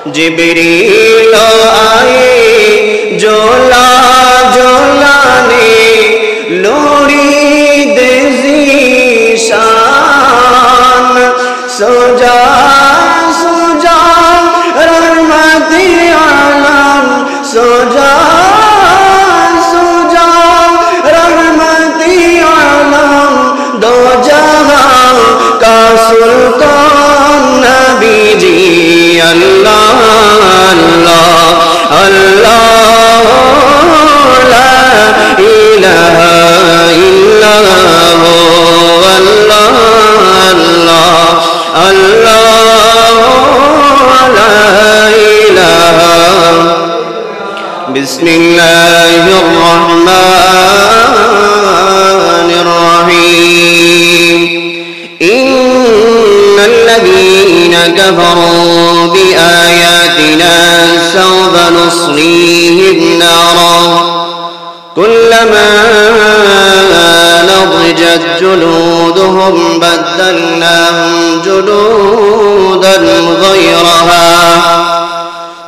जिब्रील आए जोला जोलाने लोरी दे ज़ीशान सोजा सोजा रहमती आलम सोजा सोजा रहमती आलम दो जहां का सुल्तान नबी जी अल्लाह अल्लाह अल्लाह ला इलाहा इल्लल्लाह अल्लाह अल्लाह अल्लाह ला इलाहा बिस्मिल्लाहिर रहमानिर रहीम इन्नल्लज़ीना कफ़रू बिआयातिना सौफ नुस्लीहिम नारा कुल्लमा नضجت جلودهم بدلناهم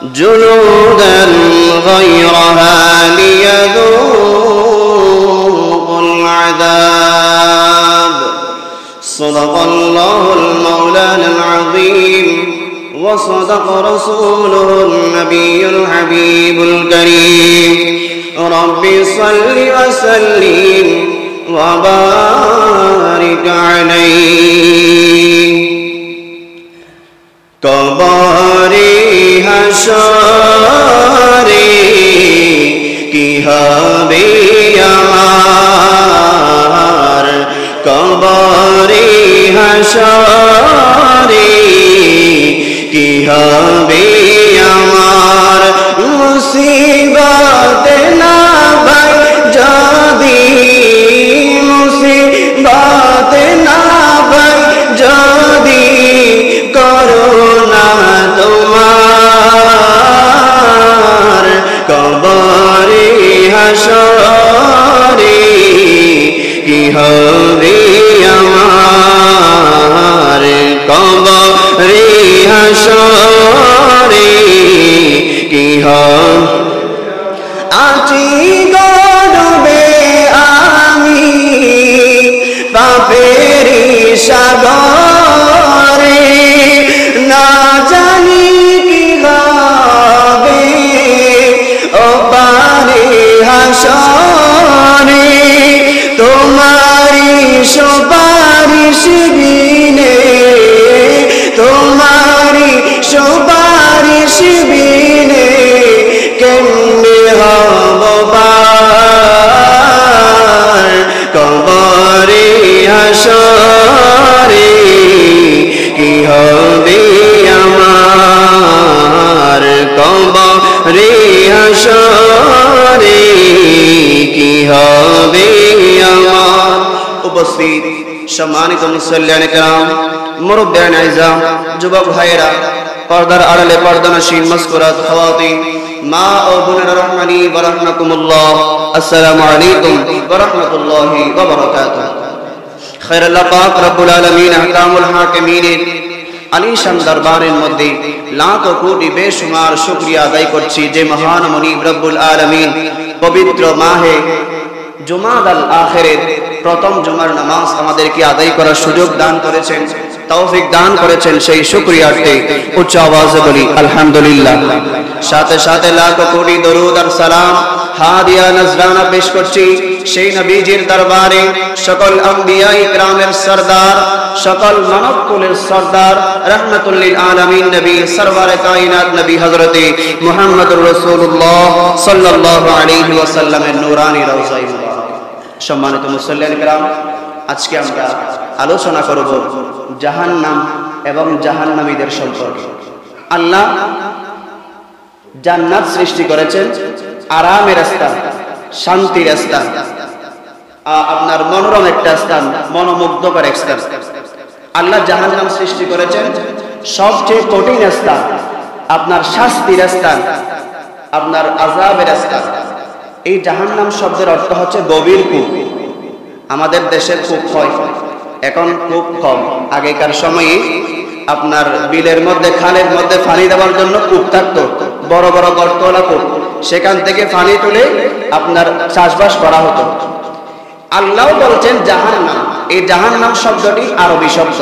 جلودا غيرها ليذوقوا العذاب صدق الله المولانا العظيم وصدق رسوله النبي الحبيب الكريم رب صل وسلم وبارك عليه কবরে হাসরে কি হবে আমার কবরে হাসরে কি হবে আমার মুসিবত না ভাই যদি মুসিবত না ভাই যদি করোনা তোমার কবরে হাসরে কি হবে আমার কবরে হাসরে কি হবে আছি গর্বে আমি পাপের সাগরে না জানি কি হবে ও পারে হাসরে তোমারি সুপারিশ বিনে তোমারি সুপারিশ বিনে কেমনে হব পার কবরে হাসরে কি হবে আমার কবরে হাসরে কি হবে আমার উপস্থিত সম্মানিত মুসল্লিয়ানে কেরাম মুরব্বিয়ানে ইজাম যুবক ভাইরা পর্দার আড়ালে পর্দানশীল মাসকুরাত খাওয়াতিন মা ও বোনেরা রহমানি ওয়া রাহমাকুমুল্লাহ আসসালামু আলাইকুম ওয়া রাহমাতুল্লাহি ওয়া বারাকাতুহু খায়রুল্লাহ পাক রব্বুল আলামিন আহকামুল হাকিমিনের আলিশান দরবারের মধ্যে লাখ কোটি বেশুমার শুকরিয়া আদায় করছি যে মহান মুনিব রব্বুল আলামিন পবিত্র মাহে জুমাদাল আখিরের প্রথম জুমার নামাজ আমাদেরকে আদায় করার সুযোগ দান করেছেন তৌফিক দান করেছেন সেই শুকরিয়ার্থে উচ্চ আওয়াজে বলি আলহামদুলিল্লাহ সাথে সাথে লাখ কোটি দরুদ আর সালাম হাদিয়া নজরানা পেশ করছি সেই নবীজির দরবারে সকল আম্বিয়া ইকরামের সরদার সকল মানব কুলের সরদার রহমাতুল লিল আলামিন নবী সরওয়ারে কায়নাত নবী হযরতে মুহাম্মদুর রাসূলুল্লাহ সাল্লাল্লাহু আলাইহি ওয়াসাল্লামের নূরানি রওজায়ে মুবারক সম্মানিত মুসল্লিয়ান کرام আজকে আমরা আলোচনা করব জাহান্নাম এবং জাহান্নামীদের সম্পর্কে আল্লাহ জান্নাত সৃষ্টি করেছেন আরামের স্থান শান্তির স্থান আপনার মনোরম একটা স্থান মনোমুগ্ধকর একটা স্থান আল্লাহ জাহান্নাম সৃষ্টি করেছেন সবচেয়ে কঠিন স্থান আপনার শাস্তির স্থান আপনার আযাবের স্থান এই জাহান্নাম শব্দের অর্থ হচ্ছে গভীর কূপ আমাদের দেশের কূপ হয় এখন খুব কম আগেকার সময়ে আপনার বিলের মধ্যে খালের মধ্যে পানি দেওয়ার জন্য কূপ থাকতো, বড় বড় গর্তওয়ালা কূপ, সেখান থেকে পানি তুলে আপনার চাষবাস করা হতো। আল্লাহ বলছেন জাহান্নাম, এই জাহান্নাম শব্দটি আরবি শব্দ,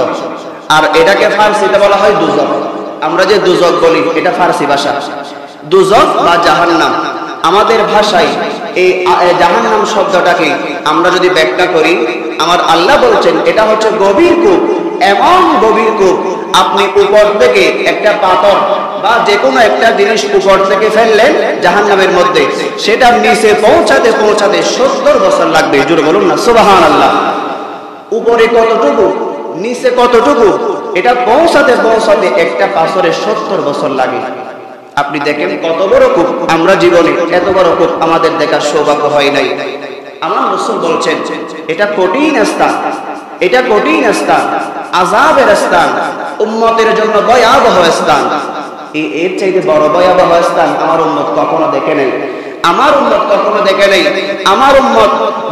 আর এটাকে ফার্সিতে বলা হয় দুজক। আমরা যে দুজক বলি এটা ফার্সি ভাষা। দুজক বা জাহান্নাম আমাদের ভাষায় এই জাহান্নাম শব্দটাকে আমরা যদি ব্যাখ্যা করি, আমার আল্লাহ বলছেন এটা হচ্ছে গভীর কূপ, এমন গভীর কূপ আপনি উপর থেকে একটা পাথর বা যে কোনো একটা জিনিস উপর থেকে ফেললেন জাহান্নামের মধ্যে, সেটা নিচে পৌঁছাতে পৌঁছাতে 70 বছর লাগবে। জোরে বলুন না সুবহানাল্লাহ। উপরে কতটুকু, নিচে কতটুকু, এটা পৌঁছাতে পৌঁছাতে একটা পাথরের 70 বছর লাগে। আপনি দেখেন কত বড় কূপ, আমরা জীবনে এত বড় কূপ আমাদের দেখার সৌভাগ্য হয় নাই। আমার রাসূল বলছেন এটা কঠিন স্থান, এটা কঠিন স্থান, আযাবের স্থান, উম্মতের জন্য ভয়াবহ স্থান। এর চাইতে বড় ভয়াবহ স্থান আমার উম্মত কখনো দেখে নাই, আমার উম্মত কখনো দেখে নাই। আমার উম্মত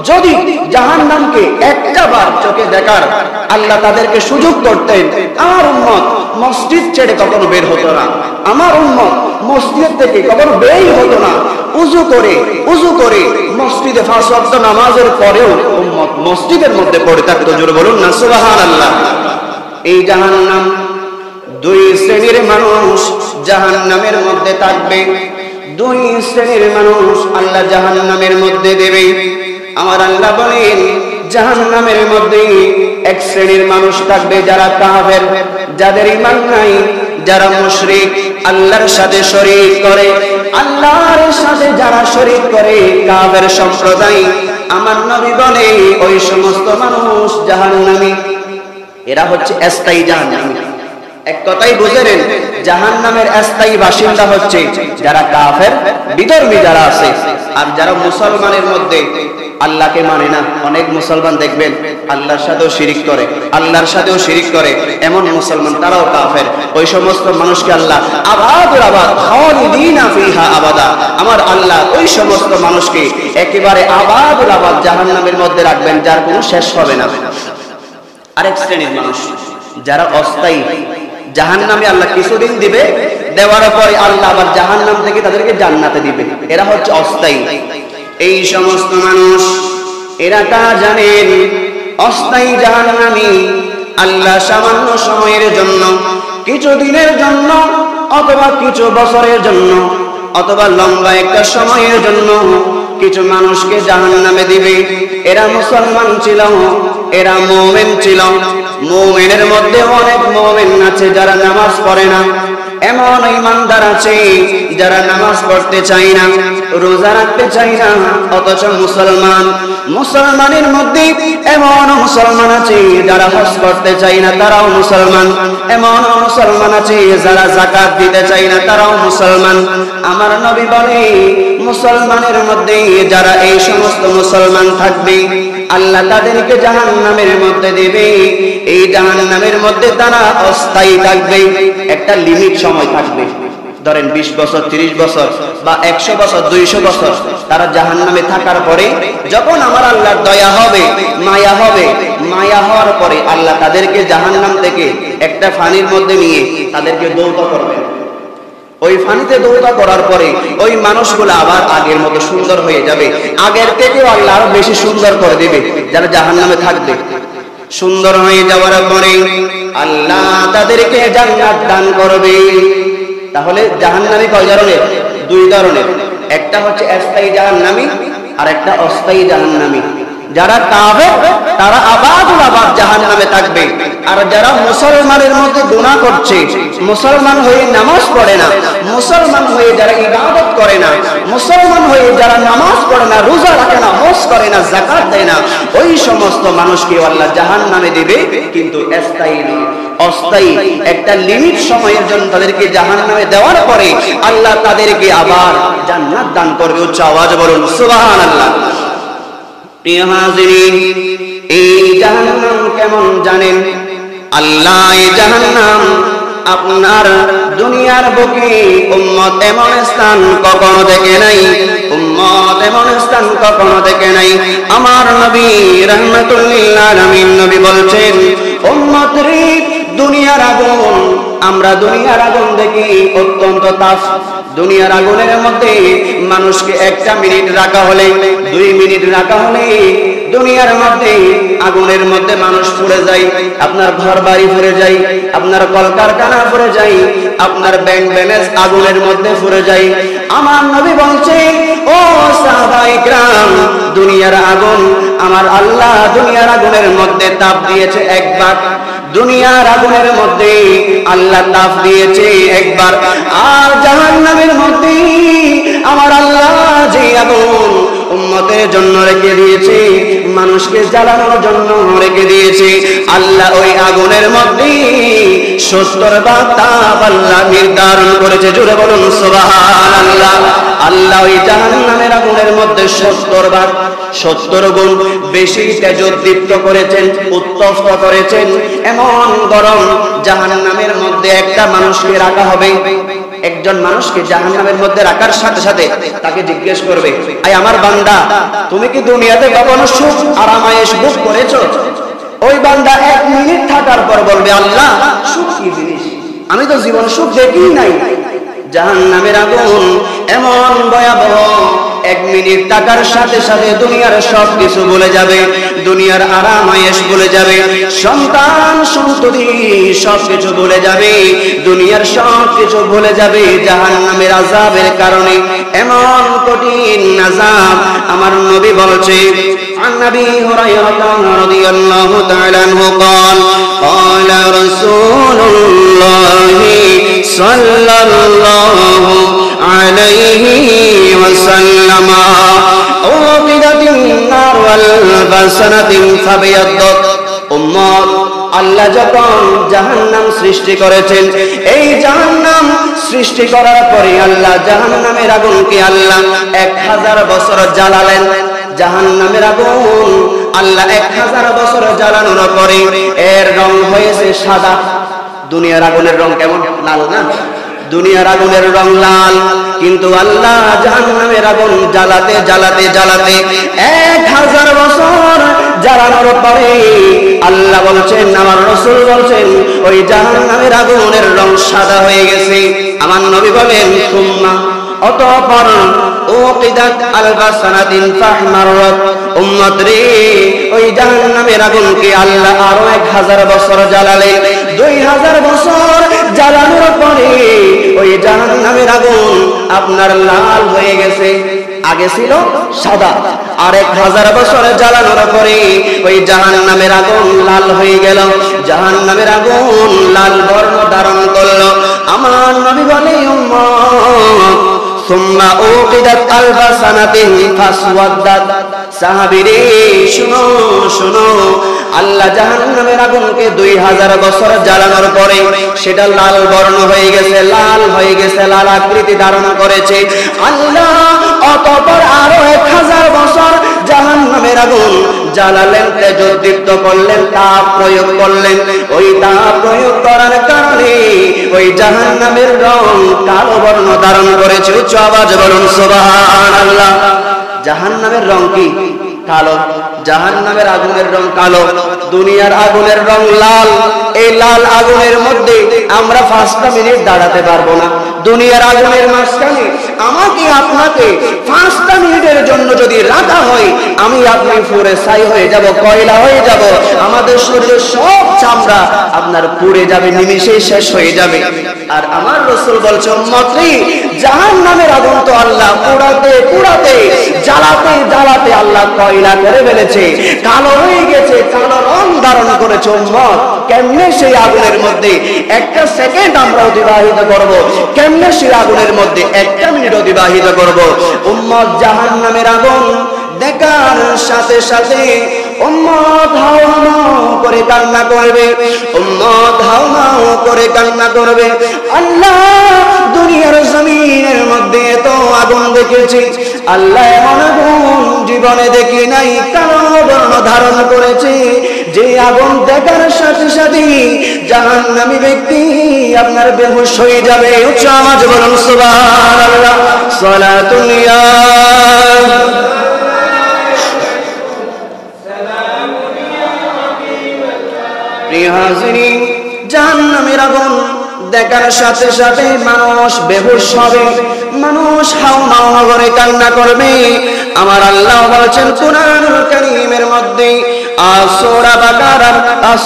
যদি জাহান্নামকে একটা বার চোখে দেখার আল্লাহ তাদেরকে সুযোগ করতেন, আমার উম্মত মসজিদ ছেড়ে কখনো বের হতো না, আমার উম্মত মসজিদ থেকে কখনো বের হতো না। উযু করে মসজিদে 5 ওয়াক্ত নামাজের পরেও উম্মত মসজিদের মধ্যে পড়ে থাকতো। জোরে বলুন না সুবহানাল্লাহ। এই জাহান্নাম, 2 শ্রেণীর মানুষ জাহান্নামের মধ্যে থাকবে, 2 শ্রেণীর মানুষ আল্লাহ জাহান্নামের মধ্যে দেবে। আমার আল্লাহ বলেন জাহান্নামের মধ্যে এক শ্রেণীর মানুষ থাকবে যারা কাফের, যাদের ঈমান নাই, যারা মুশরিক, আল্লাহর সাথে শরীক করে, আল্লাহর সাথে যারা শরীক করে, কাফের সম্প্রদায়। আমার নবী বলে ওই সমস্ত মানুষ জাহান্নামী, এরা হচ্ছে স্থায়ী জাহান্নামী। এক কথাই বুঝে নেন, জাহান্নামের স্থায়ী বাসিন্দা হচ্ছে যারা কাফের, বিধর্মী যারা আছে। আর যারা মুসলমানের মধ্যে আল্লাহকে মানে না, অনেক মুসলমান দেখবেন আল্লাহর সাথেও শিরিক করে, আল্লাহর সাথেও শিরিক করে, এমন মুসলমান তারাও কাফের। ওই সমস্ত মানুষকে আল্লাহ আবাদুল আবাদ খালিদিনা ফিহা আবাদা, আমার আল্লাহ ওই সমস্ত মানুষকে একেবারে আবাদুল আবাদ জাহান্নামের মধ্যে রাখবেন, যার কোনো শেষ হবে না। আরেক শ্রেণীর মানুষ যারা অস্থায়ী জাহান্নামে, আল্লাহ কিছুদিন দিবে, দেওয়ার পরে আল্লাহ আবার জাহান্নাম থেকে তাদেরকে জান্নাতে দিবে, এরা হচ্ছে অস্থায়ী। এই সমস্ত মানুষ এরা কারা জানেন? অস্থায়ী জাহান্নামী। আল্লাহ সামান্য সময়ের জন্য, কিছু দিনের জন্য, অথবা কিছু বছরের জন্য, অথবা লম্বা একটা সময়ের জন্য কিছু মানুষকে জাহান্নামে দিবে। এরা মুসলমান ছিল, এরা মুমিন ছিল। মুমিনের মধ্যে অনেক মুমিন আছে যারা নামাজ পড়ে না, এমন ঈমানদার আছে যারা নামাজ পড়তে চায় না, রোজা রাখতে চায় না, অথচ মুসলমান। মুসলমানের মধ্যে এমন মুসলমান আছে যারা হজ করতে চায় না, তারাও মুসলমান। এমন মুসলমান আছে যারা যাকাত দিতে চায় না, তারাও মুসলমান। আমার নবী বলে মুসলমানের মধ্যে যারা এই সমস্ত মুসলমান থাকবে, আল্লাহ তাদেরকে জাহান্নামের মধ্যে দেবে। এই জাহান্নামের মধ্যে তারা অস্থায়ী থাকবে, একটা লিমিট সময় থাকবে। ধরেন 20 বছর, 30 বছর বা 100 বছর, 200 বছর তারা জাহান্নামে থাকার পরে যখন আমার আল্লাহর দয়া হবে, মায়া হবে, মায়া হওয়ার পরে আল্লাহ তাদেরকে জাহান্নাম থেকে একটা পানির মধ্যে নিয়ে তাদেরকে দৌত করবেন। ওই পানিতে দৌত করার পরে ওই মানুষগুলো আবার আগের মতো সুন্দর হয়ে যাবে, আগের থেকেও আল্লাহ আরো বেশি সুন্দর করে দেবে যারা জাহান্নামে থাকবে। সুন্দর হয়ে যাওয়ার পরে আল্লাহ তাদেরকে জান্নাত দান করবে। তাহলে জাহান্নামী কয় ধরনের? 2 ধরনের। একটা হচ্ছে স্থায়ী জাহান্নামী, আর একটা অস্থায়ী জাহান্নামী। যারা কাফের তারা আবাদুল আবাদ জাহান্নামে থাকবে, আর যারা মুসলমানের মধ্যে গুনাহ করছে, মুসলমান হয়ে নামাজ পড়ে না, মুসলমান হয়ে যারা ইবাদত করে না, মুসলমান হয়ে যারা নামাজ পড়ে না, রোজা রাখে না, হজ করে না, যাকাত দেয় না, ওই সমস্ত মানুষকে আল্লাহ জাহান্নামে দিবে, কিন্তু স্থায়ী নয়, অস্থায়ী। একটা লিমিট সময়ের জন্য তাদেরকে জাহান্নামে দেওয়ার পরে আল্লাহ তাদেরকে আবার জান্নাত দান করবে। উচ্চ আওয়াজে বলুন সুবহানাল্লাহ। প্রিয় হাজিরিন, এই জাহান্নাম কেমন জানেন? আল্লাহ এই জাহান্নাম আপনার দুনিয়ার বুকে উম্মত এমন স্থান কখনো দেখে নাই, উম্মত এমন স্থান কখনো দেখে নাই। আমার নবী রাহমাতুল লিল আলামিন নবী বলছেন, উম্মত রে দুনিয়ার আগুন, আমরা দুনিয়ার আগুন দেখি অত্যন্ত তাপ। দুনিয়ার আগুনের মধ্যে মানুষকে 1 মিনিট রাখা হলে, 2 মিনিট রাখা হলে দুনিয়ার মধ্যে আগুনের মধ্যে মানুষ পুড়ে যায়। আপনার ঘর বাড়ি পুড়ে যায়, আপনার কলকারখানা পুড়ে যায়, আপনার ব্যাংক ব্যালেন্স আগুনের মধ্যে পুড়ে যায়। আমার নবী বলছে, ও সাহাবায়ে কেরাম, দুনিয়ার আগুন আমার আল্লাহ দুনিয়ার আগুনের মধ্যে তাপ দিয়েছে একবার। দুনিয়ার আগুনের মধ্যে আল্লাহ তাপ দিয়েছে একবার। আর জাহান্নামের মধ্যে আমার আল্লাহ যে আগুন উম্মতের জন্য রেখে দিয়েছে, মানুষকে জ্বালানোর জন্য রেখে দিয়েছে, আল্লাহ ওই আগুনের মধ্যে 70 ভাগ তাপ আল্লাহ নির্ধারণ করেছে। জোরে বলুন সুবহানাল্লাহ। আল্লাহ ওই জাহান্নামের আগুনের মধ্যে 70 গুণ বেশি তেজোদ্দীপ্ত করেছেন, উত্তপ্ত করেছেন। এমন গরম জাহান্নামের মধ্যে একটা মানুষকে রাখা হবে। একজন মানুষকে জাহান্নামের মধ্যে রাখার সাথে সাথে তাকে জিজ্ঞেস করবে, আয় আমার বান্দা, তুমি কি দুনিয়াতে কখনো সুখ আরামায়েশ ভোগ করেছো? ওই বান্দা 1 মিনিট থাকার পর বলবে, আল্লাহ সুখ কি জিনিস, আমি তো জীবন সুখ দেখিই নাই। জাহান্নামের আগুন এমন ভয়াবহ, 1 মিনিট থাকার সাথে সাথে দুনিয়ার সব কিছু ভুলে যাবে, দুনিয়ার আরামায়েশ ভুলে যাবে, সন্তান সন্ততি সব কিছু ভুলে যাবে, দুনিয়ার সব কিছু ভুলে যাবে জাহান্নামের আযাবের কারণে। এমন কঠিন আযাব আমার নবী বলছে। عن أبي هريرة رضي الله تعالى عنه قال قال رسول الله صلى الله عليه وسلم أوقدت النار والف سنة فابيضت উম্মত, আল্লাহ যখন জাহান্নাম সৃষ্টি করেছেন, এই জাহান্নাম সৃষ্টি করার পরে আল্লাহ জাহান্নামের আগুনকে আল্লাহ 1000 বছর জ্বালালেন। জাহান্নামের আগুন আল্লাহ 1000 বছর জ্বালানোর পরে এর রং হয়েছে সাদা। দুনিয়ার আগুনের রং কেমন? লাল না? দুনিয়ার আগুনের রং লাল, কিন্তু আল্লাহ জাহান্নামের আগুন জ্বালাতে জ্বালাতে জ্বালাতে 1000 বছর জ্বালানোর পরে আল্লাহ বলছেন, আমার রাসূল বলছেন, ওই জাহান্নামের আগুনের রং সাদা হয়ে গেছে। আমার নবী বলেন, সুম্মা অতঃপর উকিদাত আলফা সানাতিন ফাহমারাত, উম্মত রে, ওই জাহান্নামের আগুনকে আল্লাহ আরো 1000 বছর জ্বালালেন। 2000 বছর জ্বালানোর পরে ওই জাহান্নামের আগুন আপনার লাল হয়ে গেছে। আগে ছিল সাদা, আর 1000 বছর জ্বালানোর পরে ওই জাহান্নামের আগুন লাল হয়ে গেল। জাহান্নামের আগুন লাল বর্ণ ধারণ করলো। আমার নবী বলে, উম্মত সুম্মা উকিদাত আলফা সানাতিন ফাসওয়াদাত, সাহাবীরে শুনো শুনো, আল্লাহ জাহান্নামের আগুনকে 2000 বছর জ্বালানোর পরে সেটা লাল বর্ণ হয়ে গেছে, লাল হয়ে গেছে, লাল আকৃতি ধারণ করেছে। আল্লাহ অতঃপর আরো 1000 বছর জাহান্নামের আগুন জ্বালালেন, তেজোদ্দীপ্ত করলেন, তাপ প্রয়োগ করলেন। ওই তাপ প্রয়োগ করার কারণে ওই জাহান্নামের রং কালো বর্ণ ধারণ করেছে। উচ্চ আওয়াজে বলুন সুবহানাল্লাহ। জাহান্নামের রং কি? কালো। জাহান্নামের আগুনের রং কালো, দুনিয়ার আগুনের রং লাল। এই লাল আগুনের মধ্যে আমরা 5টা মিনিট দাঁড়াতে পারবো না। দুনিয়ার আগুনের মাঝখানে আমাকে আপনাকে 5টা মিনিটের জন্য যদি রাখা হয়, আমি আপনি পুড়ে ছাই হয়ে যাব, কয়লা হয়ে যাব। আমাদের শরীরের সব চামড়া আপনার পুড়ে যাবে, নিমেষেই শেষ হয়ে যাবে। আর আমার রাসূল বলছে, উম্মতী, জাহান্নামের আগুন তো আল্লাহ পোড়াতে পোড়াতে জ্বালাতে জ্বালাতে আল্লাহ কয়লা করে ফেলেছে, কালো হয়ে গেছে, কালো রং ধারণ করেছে। উম্মত, কেমনে সেই আগুনের মধ্যে 1 সেকেন্ড আমরা অতিবাহিত করব? কেমনে সেই আগুনের মধ্যে 1 মিনিট অতিবাহিত করব? উম্মত, জাহান্নামের আগুন দেখার সাথে সাথে উম্মত হাওমাও করে কান্না করবে, উম্মত হাওমাও করে কান্না করবে। আল্লাহ, দুনিয়ার জমিনের মধ্যে এত আগুন দেখেছি, আল্লাহ এমন আগুন জীবনে দেখি নাই, কালো বর্ণ ধারণ করেছে। যে আগুন দেখার সাথে সাথে জাহান্নামী ব্যক্তি আপনার বেহুশ হয়ে যাবে। উচ্চ আওয়াজে বলুন সুবহানাল্লাহ। সালাতুন ইয়া হাজিরিন, জাহান্নামের আগুন দেখার সাথে সাথে মানুষ বেহুশ হবে, মানুষ হাউমাউ করে কান্না করবে। আমার আল্লাহ বলেছেন কুরআনুল কারীমের মধ্যে সূরা বাকারার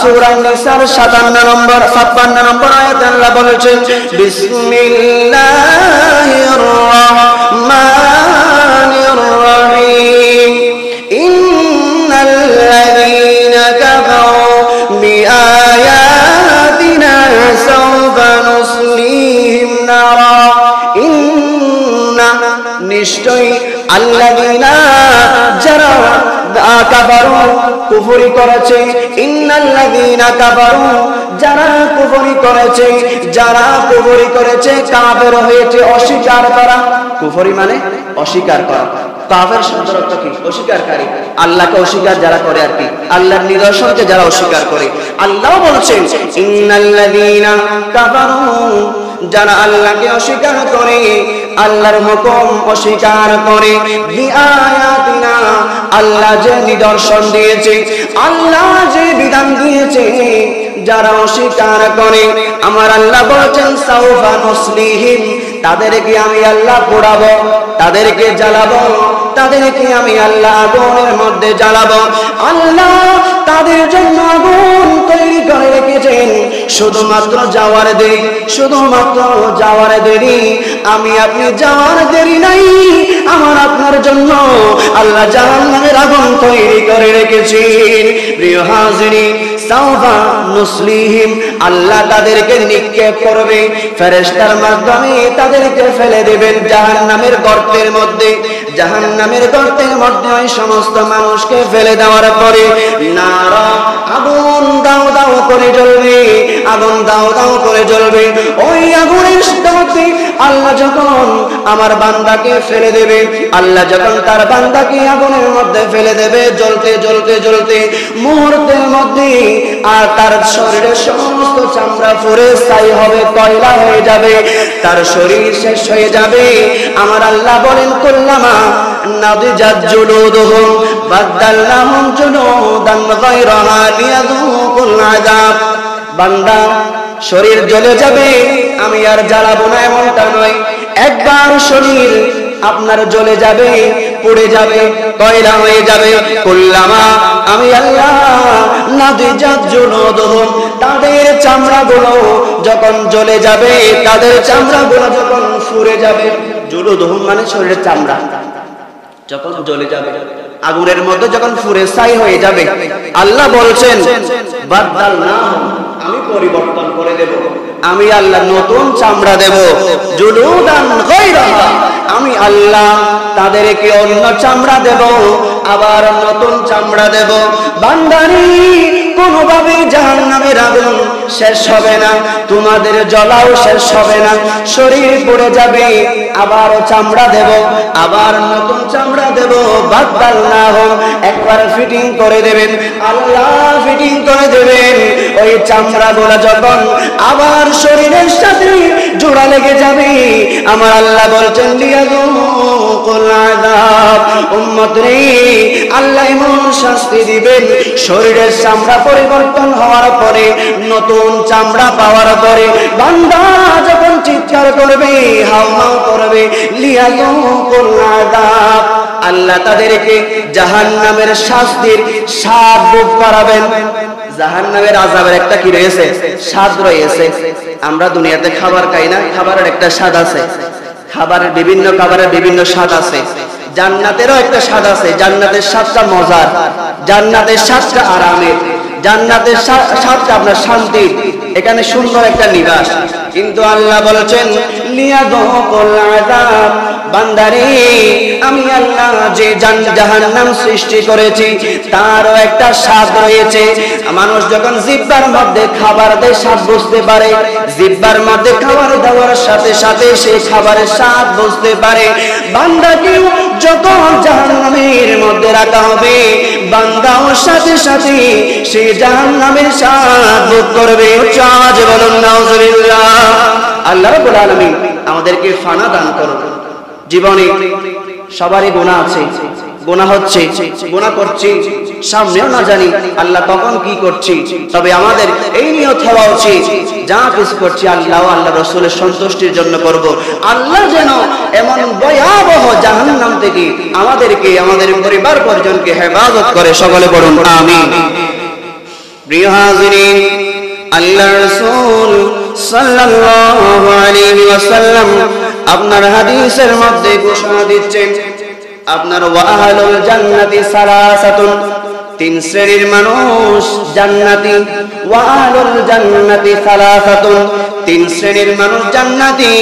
সূরা নিসার 57 নম্বর আয়াতে আল্লাহ বলেছেন বিসমিল্লাহির রাহমানির রহিম ইন্নাল্লাযীনা কাফারু বিআয়াতিনা সাওফা নুসলিহিম নারা ইন্না নিশ্চয়ই আল্লাযীনা যারা কাফারু কুফরি করেছে, ইন্নাল্লাযীনা কাফারু যারা কুফরি করেছে, যারা কুফরি করেছে কাফের হয়েছে অস্বীকার করা। কুফরি মানে অস্বীকার করা, কাফের শব্দের অর্থ কি? অস্বীকারী। আল্লাহকে অস্বীকার যারা করে আর কি, আল্লাহর নিদর্শনকে যারা অস্বীকার করে। আল্লাহ বলছেন ইন্নাল্লাযীনা কাফারু যারা আল্লাহকে অস্বীকার করে, আল্লাহর হুকুম অস্বীকার করে, বিআয়াতিনা আল্লাহ যে নিদর্শন দিয়েছে, আল্লাহ যে বিধান দিয়েছে, যারা অস্বীকার করে আমার আল্লাহ বলেছেন সাউফা নুসলিহিম তাদেরকে আমি আল্লাহ পোড়াবো, তাদেরকে জ্বালাবো, তাদেরকে আমি আল্লাহ আগুনের মধ্যে জ্বালাবো। আল্লাহ তাদের জন্য আগুন তৈরি করে রেখেছেন, শুধুমাত্র যাওয়ার দেরি, শুধুমাত্র যাওয়ার দেরি। আমি আপনি যাওয়ার দেরি নাই, আমার আপনার জন্য আল্লাহ জাহান্নামের আগুন তৈরি করে রেখেছেন। প্রিয় হাজিরিন, সাওফা নুসলিহিম আল্লাহ তাদেরকে নিক্ষেপ করবে, ফেরেশতার মাধ্যমে তাদেরকে ফেলে দেবেন জাহান্নামের গর্তের মধ্যে। জাহান্নামের গর্তের মধ্যে ওই সমস্ত মানুষকে ফেলে দেওয়ার পরে নারা আগুন দাও দাও করে জ্বলবে, আগুন দাও দাও করে জ্বলবে। ওই আগুনের মধ্যে আল্লাহ যখন আমার বান্দাকে ফেলে দেবে, আল্লাহ যখন তার বান্দাকে আগুনের মধ্যে ফেলে দেবে, জ্বলতে জ্বলতে জ্বলতে মুহূর্তের মধ্যে আর তার শরীরের সমস্ত চামড়া পুড়ে ছাই হবে, কয়লা হয়ে যাবে, তার শরীর শেষ হয়ে যাবে। আমার আল্লাহ বলেন কুল্লামা নাদিজাত জুলুদুহুম বাদদালনাহুম জুলুদান গায়রাহা লিয়াযুকুল আযাব। বান্দা শরীর জ্বলে যাবে, আমি আর জ্বালাবো না এমনটা নয়, একবার শরীর আপনার জ্বলে যাবে, পুড়ে যাবে, কয়লা হয়ে যাবে। কুল্লামা আমি আল্লাহ নাদিজাত জুলুদুহুম তাদের চামড়াগুলো যখন জ্বলে যাবে, তাদের চামড়াগুলো যখন পুড়ে যাবে, জুলুদুহুম মানে শরীরের চামড়া যখন জ্বলে যাবে, আগুনের মধ্যে যখন পুড়ে ছাই হয়ে যাবে, আল্লাহ বলছেন বাদদালনাহুম আমি পরিবর্তন করে দেব, আমি আল্লাহ নতুন চামড়া দেব, জুলুদান গায়রাহা আমি আল্লাহ তাদেরকে অন্য চামড়া দেব, আবার নতুন চামড়া দেব। বান্দারি কোনোভাবে জাহান্নামের আগুন শেষ হবে না, তোমাদের জ্বলাও শেষ হবে না, শরীর পুড়ে যাবে, আবার চামড়া দেব, আবার নতুন চামড়া দেব। বাদদালনাহুম একবার ফিটিং করে দেবেন, আল্লাহ ফিটিং করে দেবেন। ওই চামড়াগুলো যখন আবার শরীরের সাথে জোড়া লেগে যাবে, আমার আল্লাহ বলছেন লিয়াযুকুল আযাব উম্মত রে, আল্লাহ এমন শাস্তি দিবেন, শরীরের চামড়া পরিবর্তন হওয়ার পরে, নতুন চামড়া পাওয়ার পরে বান্দা যখন চিৎকার করবে, হাওমাও করবে, লিয়াযুকুল আযাব আল্লাহ তাদেরকে জাহান্নামের শাস্তির স্বাদ ভোগ করাবেন। জাহান্নামের আযাবের একটা কি রয়েছে? স্বাদ রয়েছে। আমরা দুনিয়াতে খাবার খাই না, খাবারের একটা স্বাদ আছে, খাবারের বিভিন্ন খাবারের বিভিন্ন স্বাদ আছে। জান্নাতেরও একটা স্বাদ আছে, জান্নাতের স্বাদটা মজার, জান্নাতের স্বাদটা আরামের, জান্নাতের স্বাদটা আপনার শান্তির, এখানে সুন্দর একটা নিবাস। কিন্তু আল্লাহ বলেছেন লিয়াযুকুল আযাব বান্দারে, আমি আল্লাহ যে জাহান্নাম সৃষ্টি করেছি তারও একটা স্বাদ রয়েছে। মানুষ যখন জিহ্বার মধ্যে খাবার দেয় স্বাদ বুঝতে পারে, জিহ্বার মধ্যে খাবার দেওয়ার সাথে সাথে সেই খাবারের স্বাদ বুঝতে পারে। বান্দাকে যখন জাহান্নামের মধ্যে রাখা হবে, বান্দাও সাথে সাথে সেই জাহান্নামের স্বাদ ভোগ করবে। আজ বলুন নাউজুবিল্লাহ। আল্লাহ রাব্বুল আলামিন আমাদেরকে ফানা দান করুন। জীবনে সবারই গুনাহ আছে, গুনাহ হচ্ছে, গুনাহ করছি, সামনেও না জানি আল্লাহ কখন কি করছি, তবে আমাদের এই নিয়ত হওয়া উচিত যা কিছু করছি আল্লাহ ও আল্লাহ রাসূলের সন্তুষ্টির জন্য করব। আল্লাহ যেন এমন ভয়াবহ জাহান্নাম থেকে আমাদেরকে আমাদের পরিবার পরিজনকে হেফাজত করে, সকলে বলুন আমিন। প্রিয় হাজিরিন, আল্লাহ রাসূল সাল্লাল্লাহু আলাইহি ওয়াসাল্লাম আপনার হাদিসের মধ্যে ঘোষণা দিচ্ছেন আপনার ওয়াহালুল জান্নাতি সালাসাতুন, তিন শ্রেণীর মানুষ জান্নাতি। ওয়াহালুল জান্নাতি সালাসাতুন, তিন শ্রেণীর মানুষ জান্নাতি।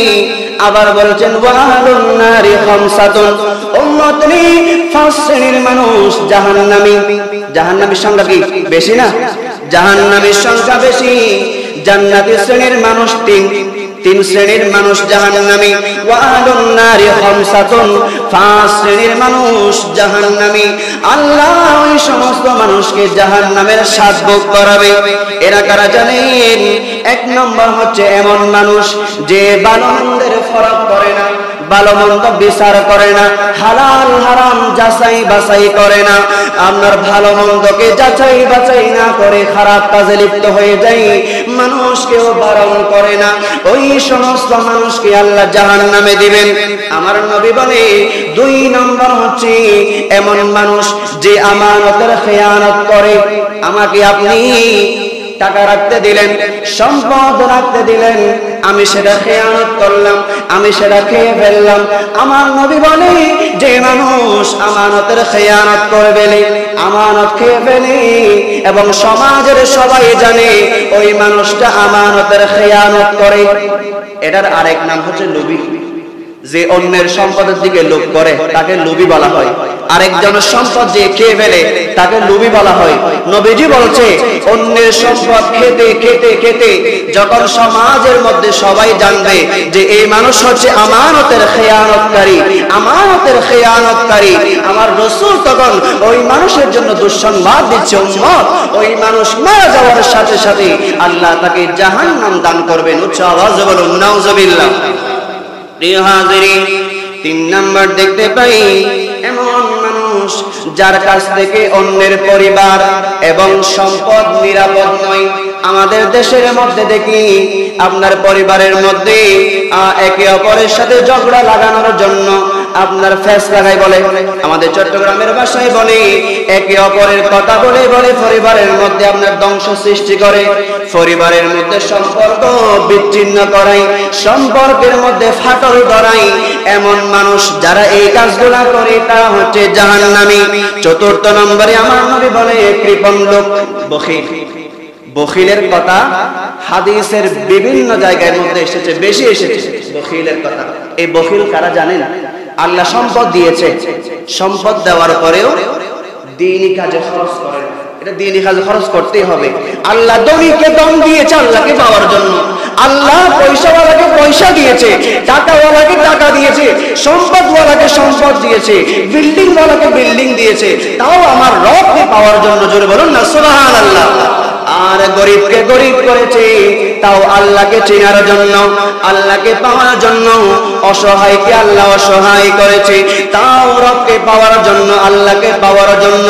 আবার বলছেন ওয়াহালুন নারি খামসাতুন, উম্মতনি পাঁচ শ্রেণীর মানুষ জাহান্নামী। জাহান্নামীর সংখ্যা কি বেশি না? জাহান্নামীর সংখ্যা বেশি। জান্নাতি শ্রেণীর মানুষ তিন শ্রেণীর মানুষ জাহান্নামী। ওয়াহালুন নারি খামসাতুন, পাঁচ শ্রেণীর মানুষ জাহান্নামী। আল্লাহ ওই সমস্ত মানুষকে জাহান্নামের স্বাদ ভোগ করাবে। এরা কারা জানেন? এক নম্বর হচ্ছে এমন মানুষ যে ভালো মন্দের ফরক করে না, ভালো মন্দ বিচার করে না, হালাল হারাম যাচাই বাছাই করে না, আপনার ভালো মন্দকে যাচাই বাছাই না করে খারাপ কাজে লিপ্ত হয়ে যায়, মানুষকেও বারণ করে না। ওই সমস্ত মানুষকে আল্লাহ জাহান্নামে দিবেন। আমার নবী বলে দুই নম্বর হচ্ছে এমন মানুষ যে আমানতের খেয়ানত করে। আমাকে আপনি টাকা রাখতে দিলেন, সম্পদ রাখতে দিলেন, আমি সেটা খেয়ানত করলাম, আমি সেটা খেয়ে ফেললাম। আমার নবী বলে যে মানুষ আমানতের খেয়ানত করবে, আমানত খেয়ে ফেলে এবং সমাজের সবাই জানে ওই মানুষটা আমানতের খেয়ানত করে, এটার আরেক নাম হচ্ছে লোভী। যে অন্যের সম্পদের দিকে লোভ করে তাকে লোভী বলা হয়। আরেকজনের সম্পদ যে খেয়ে ফেলে তাকে লোভী বলা হয়। নবীজি বলছে অন্যের সম্পদ খেতে খেতে খেতে যখন সমাজের মধ্যে সবাই জানবে যে এই মানুষ হচ্ছে আমানতের খেয়ানতকারী, আমানতের খেয়ানতকারী, আমার রাসূল তখন ওই মানুষের জন্য দুঃসংবাদ দিচ্ছে, উম্মত ওই মানুষ মারা যাওয়ার সাথে সাথে আল্লাহ তাকে জাহান্নাম দান করবেন। উচ্চ আওয়াজে বলুন নাউজুবিল্লাহ। প্রিয় হাজিরিন, তিন নাম্বার দেখতে পাই এমন মানুষ যার কাছ থেকে অন্যের পরিবার এবং সম্পদ নিরাপদ নয়। আমাদের দেশের মধ্যে দেখি আপনার পরিবারের মধ্যে একে অপরের সাথে ঝগড়া লাগানোর জন্য আপনার ফেস লাগাই বলে, আমাদের চট্টগ্রামের ভাষায় বলে একে অপরের কথা বলে বলে পরিবারের মধ্যে আপনার ধ্বংস সৃষ্টি করে, পরিবারের মধ্যে সম্পর্ক বিচ্ছিন্ন করাই, সম্পর্কের মধ্যে ফাটল ধরাই। এমন মানুষ যারা এই কাজগুলা করে তারা হচ্ছে জাহান্নামী। চতুর্থ নম্বরে আমার নবী বলে কৃপণ লোক, বখিল। বখিলের কথা হাদিসের বিভিন্ন জায়গার মধ্যে এসেছে, বেশি এসেছে বখিলের কথা। এই বখিল কারা জানেন? আল্লাহ সম্পদ দিয়েছে, সম্পদ দেওয়ার পরেও দ্বীনি কাজে খরচ করে না। এটা দ্বীনি কাজে খরচ করতেই হবে। আল্লাহ ধনীকে ধন দিয়েছে আল্লাহকে পাওয়ার জন্য, আল্লাহ পয়সাওয়ালাকে পয়সা দিয়েছে, টাকাওয়ালাকে টাকা দিয়েছে, সম্পদওয়ালাকে সম্পদ দিয়েছে, বিল্ডিং ওয়ালাকে বিল্ডিং দিয়েছে, তাও আমার রবকে পাওয়ার জন্য। জোরে বলুন না সুবহানাল্লাহ। আর গরিবকে গরিব করেছে তাও আল্লাহকে চেনার জন্য, আল্লাহকে পাওয়ার জন্য। অসহায়কে আল্লাহ অসহায় করেছে তাও রবকে পাওয়ার জন্য, আল্লাহকে পাওয়ার জন্য।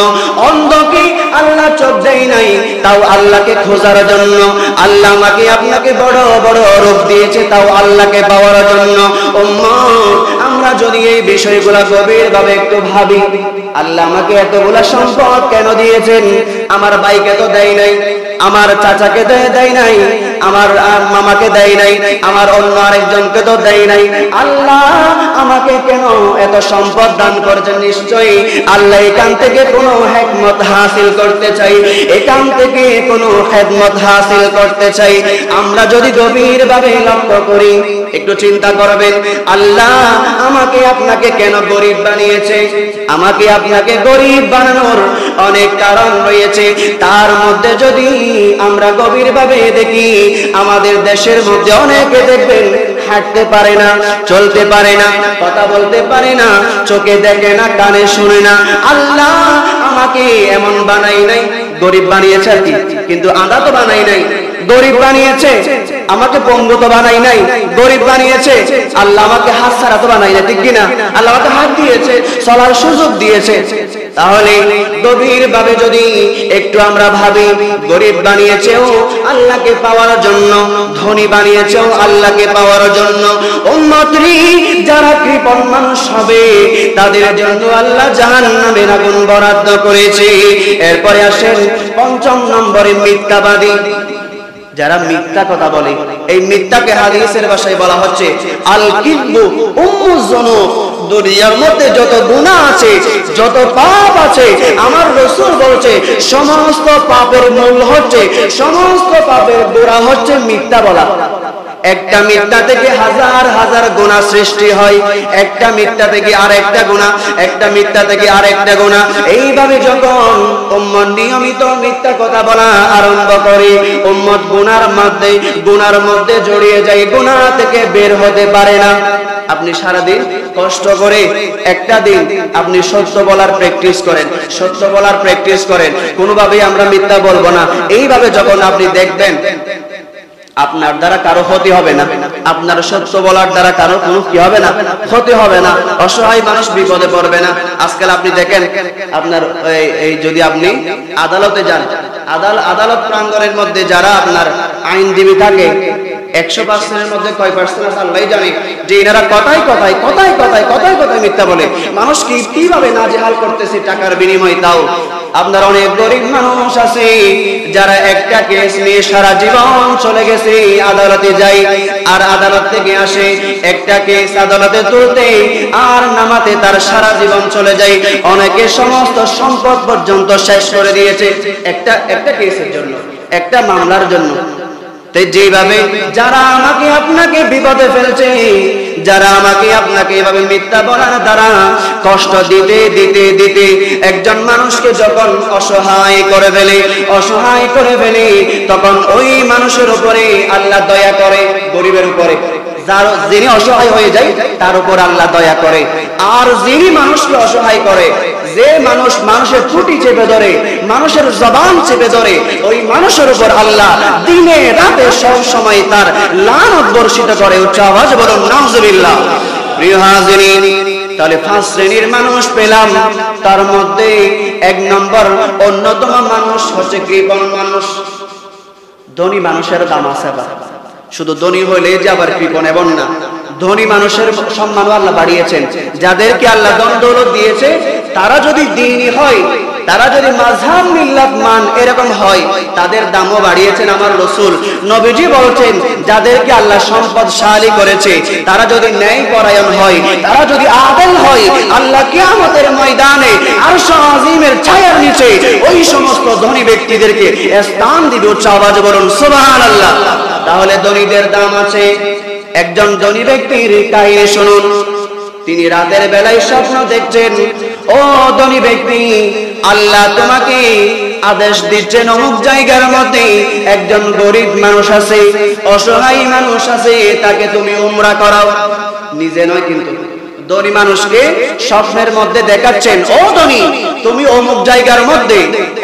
অন্ধকে আল্লাহ চোখ দেয় নাই তাও আল্লাহকে খোঁজার জন্য। আল্লাহ আমাকে আপনাকে বড় বড় রূপ দিয়েছে তাও আল্লাহকে পাওয়ার জন্য। উম্মত আমরা যদি এই বিষয়গুলো গভীরভাবে একটু ভাবি, আল্লাহ আমাকে এতগুলা সম্পদ কেন দিয়েছেন? আমার ভাইকে তো দেয় নাই, আমার চাচাকে দেয় নাই, আমার মামাকে দেয় নাই, আমার অন্য আরেকজনকে তো দেয় নাই। আল্লাহ আমাকে কেন এত সম্পদ দান করেছেন? নিশ্চয়ই আল্লাহ এখান থেকে কোনো হিকমত হাসিল করতে চাই, এখান থেকে কোনো খেদমত হাসিল করতে চাই। আমরা যদি গভীরভাবে লক্ষ্য করি, একটু চিন্তা করবেন, আল্লাহ আমাকে আপনাকে কেন গরিব বানিয়েছে? আমাকে আপনাকে গরিব বানানোর অনেক কারণ রয়েছে। তার মধ্যে যদি আমরা গভীরভাবে দেখি, আমাদের দেশের মধ্যে অনেকে দেখবেন হাঁটতে পারে না, চলতে পারে না, কথা বলতে পারে না, চোখে দেখে না, কানে শুনে না। আল্লাহ আমাকে এমন বানাই নাই, গরিব বানিয়েছে আর কি, কিন্তু আদা তো বানাই নাই। গরিব বানিয়েছে, আমাকে পঙ্গু তো বানাই নাই, গরিব বানিয়েছে। আল্লাহ আমাকে হাত ছাড়া তো বানাই নাই, ঠিক কিনা? আল্লাহ আমাকে হাত দিয়েছে, চলার সুযোগ দিয়েছে। তাহলে গভীর ভাবে যদি একটু আমরা ভাবি, গরিব বানিয়েছেও আল্লাহকে পাওয়ার জন্য, ধনী বানিয়েছেও আল্লাহকে পাওয়ার জন্য। উম্মতরি যারা কৃপণ মানুষ হবে তাদের জন্য আল্লাহ জাহান্নামের আগুন বরাদ্দ করেছে। এরপরে আসেন ৫ম নম্বরে মিথ্যাবাদী, যারা মিথ্যা কথা বলে। এই মিথ্যাকে হাদিসের ভাষায় বলা হচ্ছে আল কিযবু উম্মুজ যুনুব। দুনিয়ার মধ্যে যত গুনাহ আছে, যত পাপ আছে, আমার রাসূল বলেছে সমস্ত পাপের মূল হচ্ছে, সমস্ত পাপের গোড়া হচ্ছে মিথ্যা বলা। একটা মিথ্যা থেকে হাজার হাজার গুনাহ সৃষ্টি হয়, একটা মিথ্যা থেকে আরেকটা গুনাহ, একটা মিথ্যা থেকে আরেকটা গুনাহ। এইভাবে যখন উম্মত নিয়মিত মিথ্যা কথা বলা আরম্ভ করে, উম্মত গুনার মধ্যে জড়িয়ে যায়, গুনাহ থেকে বের হতে পারে না। আপনি সারাদিন কষ্ট করে একটা দিন আপনি সত্য বলার প্র্যাকটিস করেন, সত্য বলার প্র্যাকটিস করেন, কোনোভাবেই আমরা মিথ্যা বলবো না। এইভাবে যখন আপনি দেখবেন আপনার দ্বারা কারো ক্ষতি হবে না, আপনার সত্য বলার দ্বারা কারো কোনো কি হবে না, ক্ষতি হবে না, অসহায় মানুষ বিপদে পড়বে না। আজকাল আপনি দেখেন আপনার এই যদি আপনি আদালতে যান, আদালত প্রাঙ্গণের মধ্যে যারা আপনার আইনজীবী থাকে 100%-এর মধ্যে কয় পার্সেন্ট আছে আল্লাহই জানে, যে এনারা কথায় মিথ্যা বলে মানুষ কিভাবে নাজেহাল করতেছে টাকার বিনিময়ে। তাও আপনার অনেক গরিব মানুষ আছে যারা একটা কেস নিয়ে সারা জীবন চলে গেছে, আদালতে যায় আর আদালত থেকে আসে, একটা কেস আদালতে তুলতে আর নামাতে তার সারা জীবন চলে যায়। অনেকে সমস্ত সম্পদ পর্যন্ত শেষ করে দিয়েছে একটা কেসের জন্য, একটা মামলার জন্য। তাই যেভাবে যারা আমাকে আপনাকে বিপদে ফেলছে, যারা আমাকে আপনাকে এভাবে মিথ্যা বলার দ্বারা কষ্ট দিতে দিতে দিতে একজন মানুষকে যখন অসহায় করে ফেলে তখন ওই মানুষের উপরে আল্লাহ দয়া করে, গরিবের উপরে। যিনি অসহায় হয়ে যায় তার উপর আল্লাহ দয়া করে। আর যিনি মানুষকে অসহায় করে, যে মানুষের ত্রুটি চেপে ধরে, মানুষের জবান চেপে ধরে, ওই মানুষের উপর আল্লাহ দিনে রাতে সব সময় তার লানত বর্ষিত করে। উচ্চ আওয়াজ বলুন নাউজুবিল্লাহ। প্রিয় হাজিরিন, তাহলে 5 শ্রেণীর মানুষ পেলাম, তার মধ্যে 1 নম্বর অন্যতম মানুষ হচ্ছে কৃপণ মানুষ। ধনী মানুষের দাম আছে, শুধু ধনী হইলে যে আবার কৃপণ এমন না। ধনী মানুষের সম্মান আল্লাহ বাড়িয়েছেন, যাদেরকে আল্লাহ ধন দৌলত দিয়েছে তারা যদি দ্বীনি হয়, তারা যদি মাযহাব মিল্লাত মান এরকম হয়, তাদের দামও বাড়িয়েছেন আমার রাসূল। নবীজি বলছেন যাদেরকে আল্লাহ সম্পদশালী করেছে তারা যদি ন্যায় পরায়ণ হয়, তারা যদি আদল হয়, আল্লাহ কিয়ামতের ময়দানে আরশ আজিমের ছায়ার নিচে ওই সমস্ত ধনী ব্যক্তিদেরকে স্থান দিবে। উচ্চ আওয়াজে বলুন সুবহানাল্লাহ। তাহলে ধনীদের দাম আছে। একজন ধনী ব্যক্তির কাহিনী শুনুন। তিনি রাতের বেলায় স্বপ্ন দেখছেন, ও ধনী ব্যক্তি, আল্লাহ তোমাকে আদেশ দিচ্ছেন অমুক জায়গার মধ্যে একজন গরিব মানুষ আছে, অসহায় মানুষ আছে, তাকে তুমি উমরা করাও। নিজে নয় কিন্তু, ধনী মানুষকে স্বপ্নের মধ্যে দেখাচ্ছেন, ও ধনী, তুমি অমুক জায়গার মধ্যে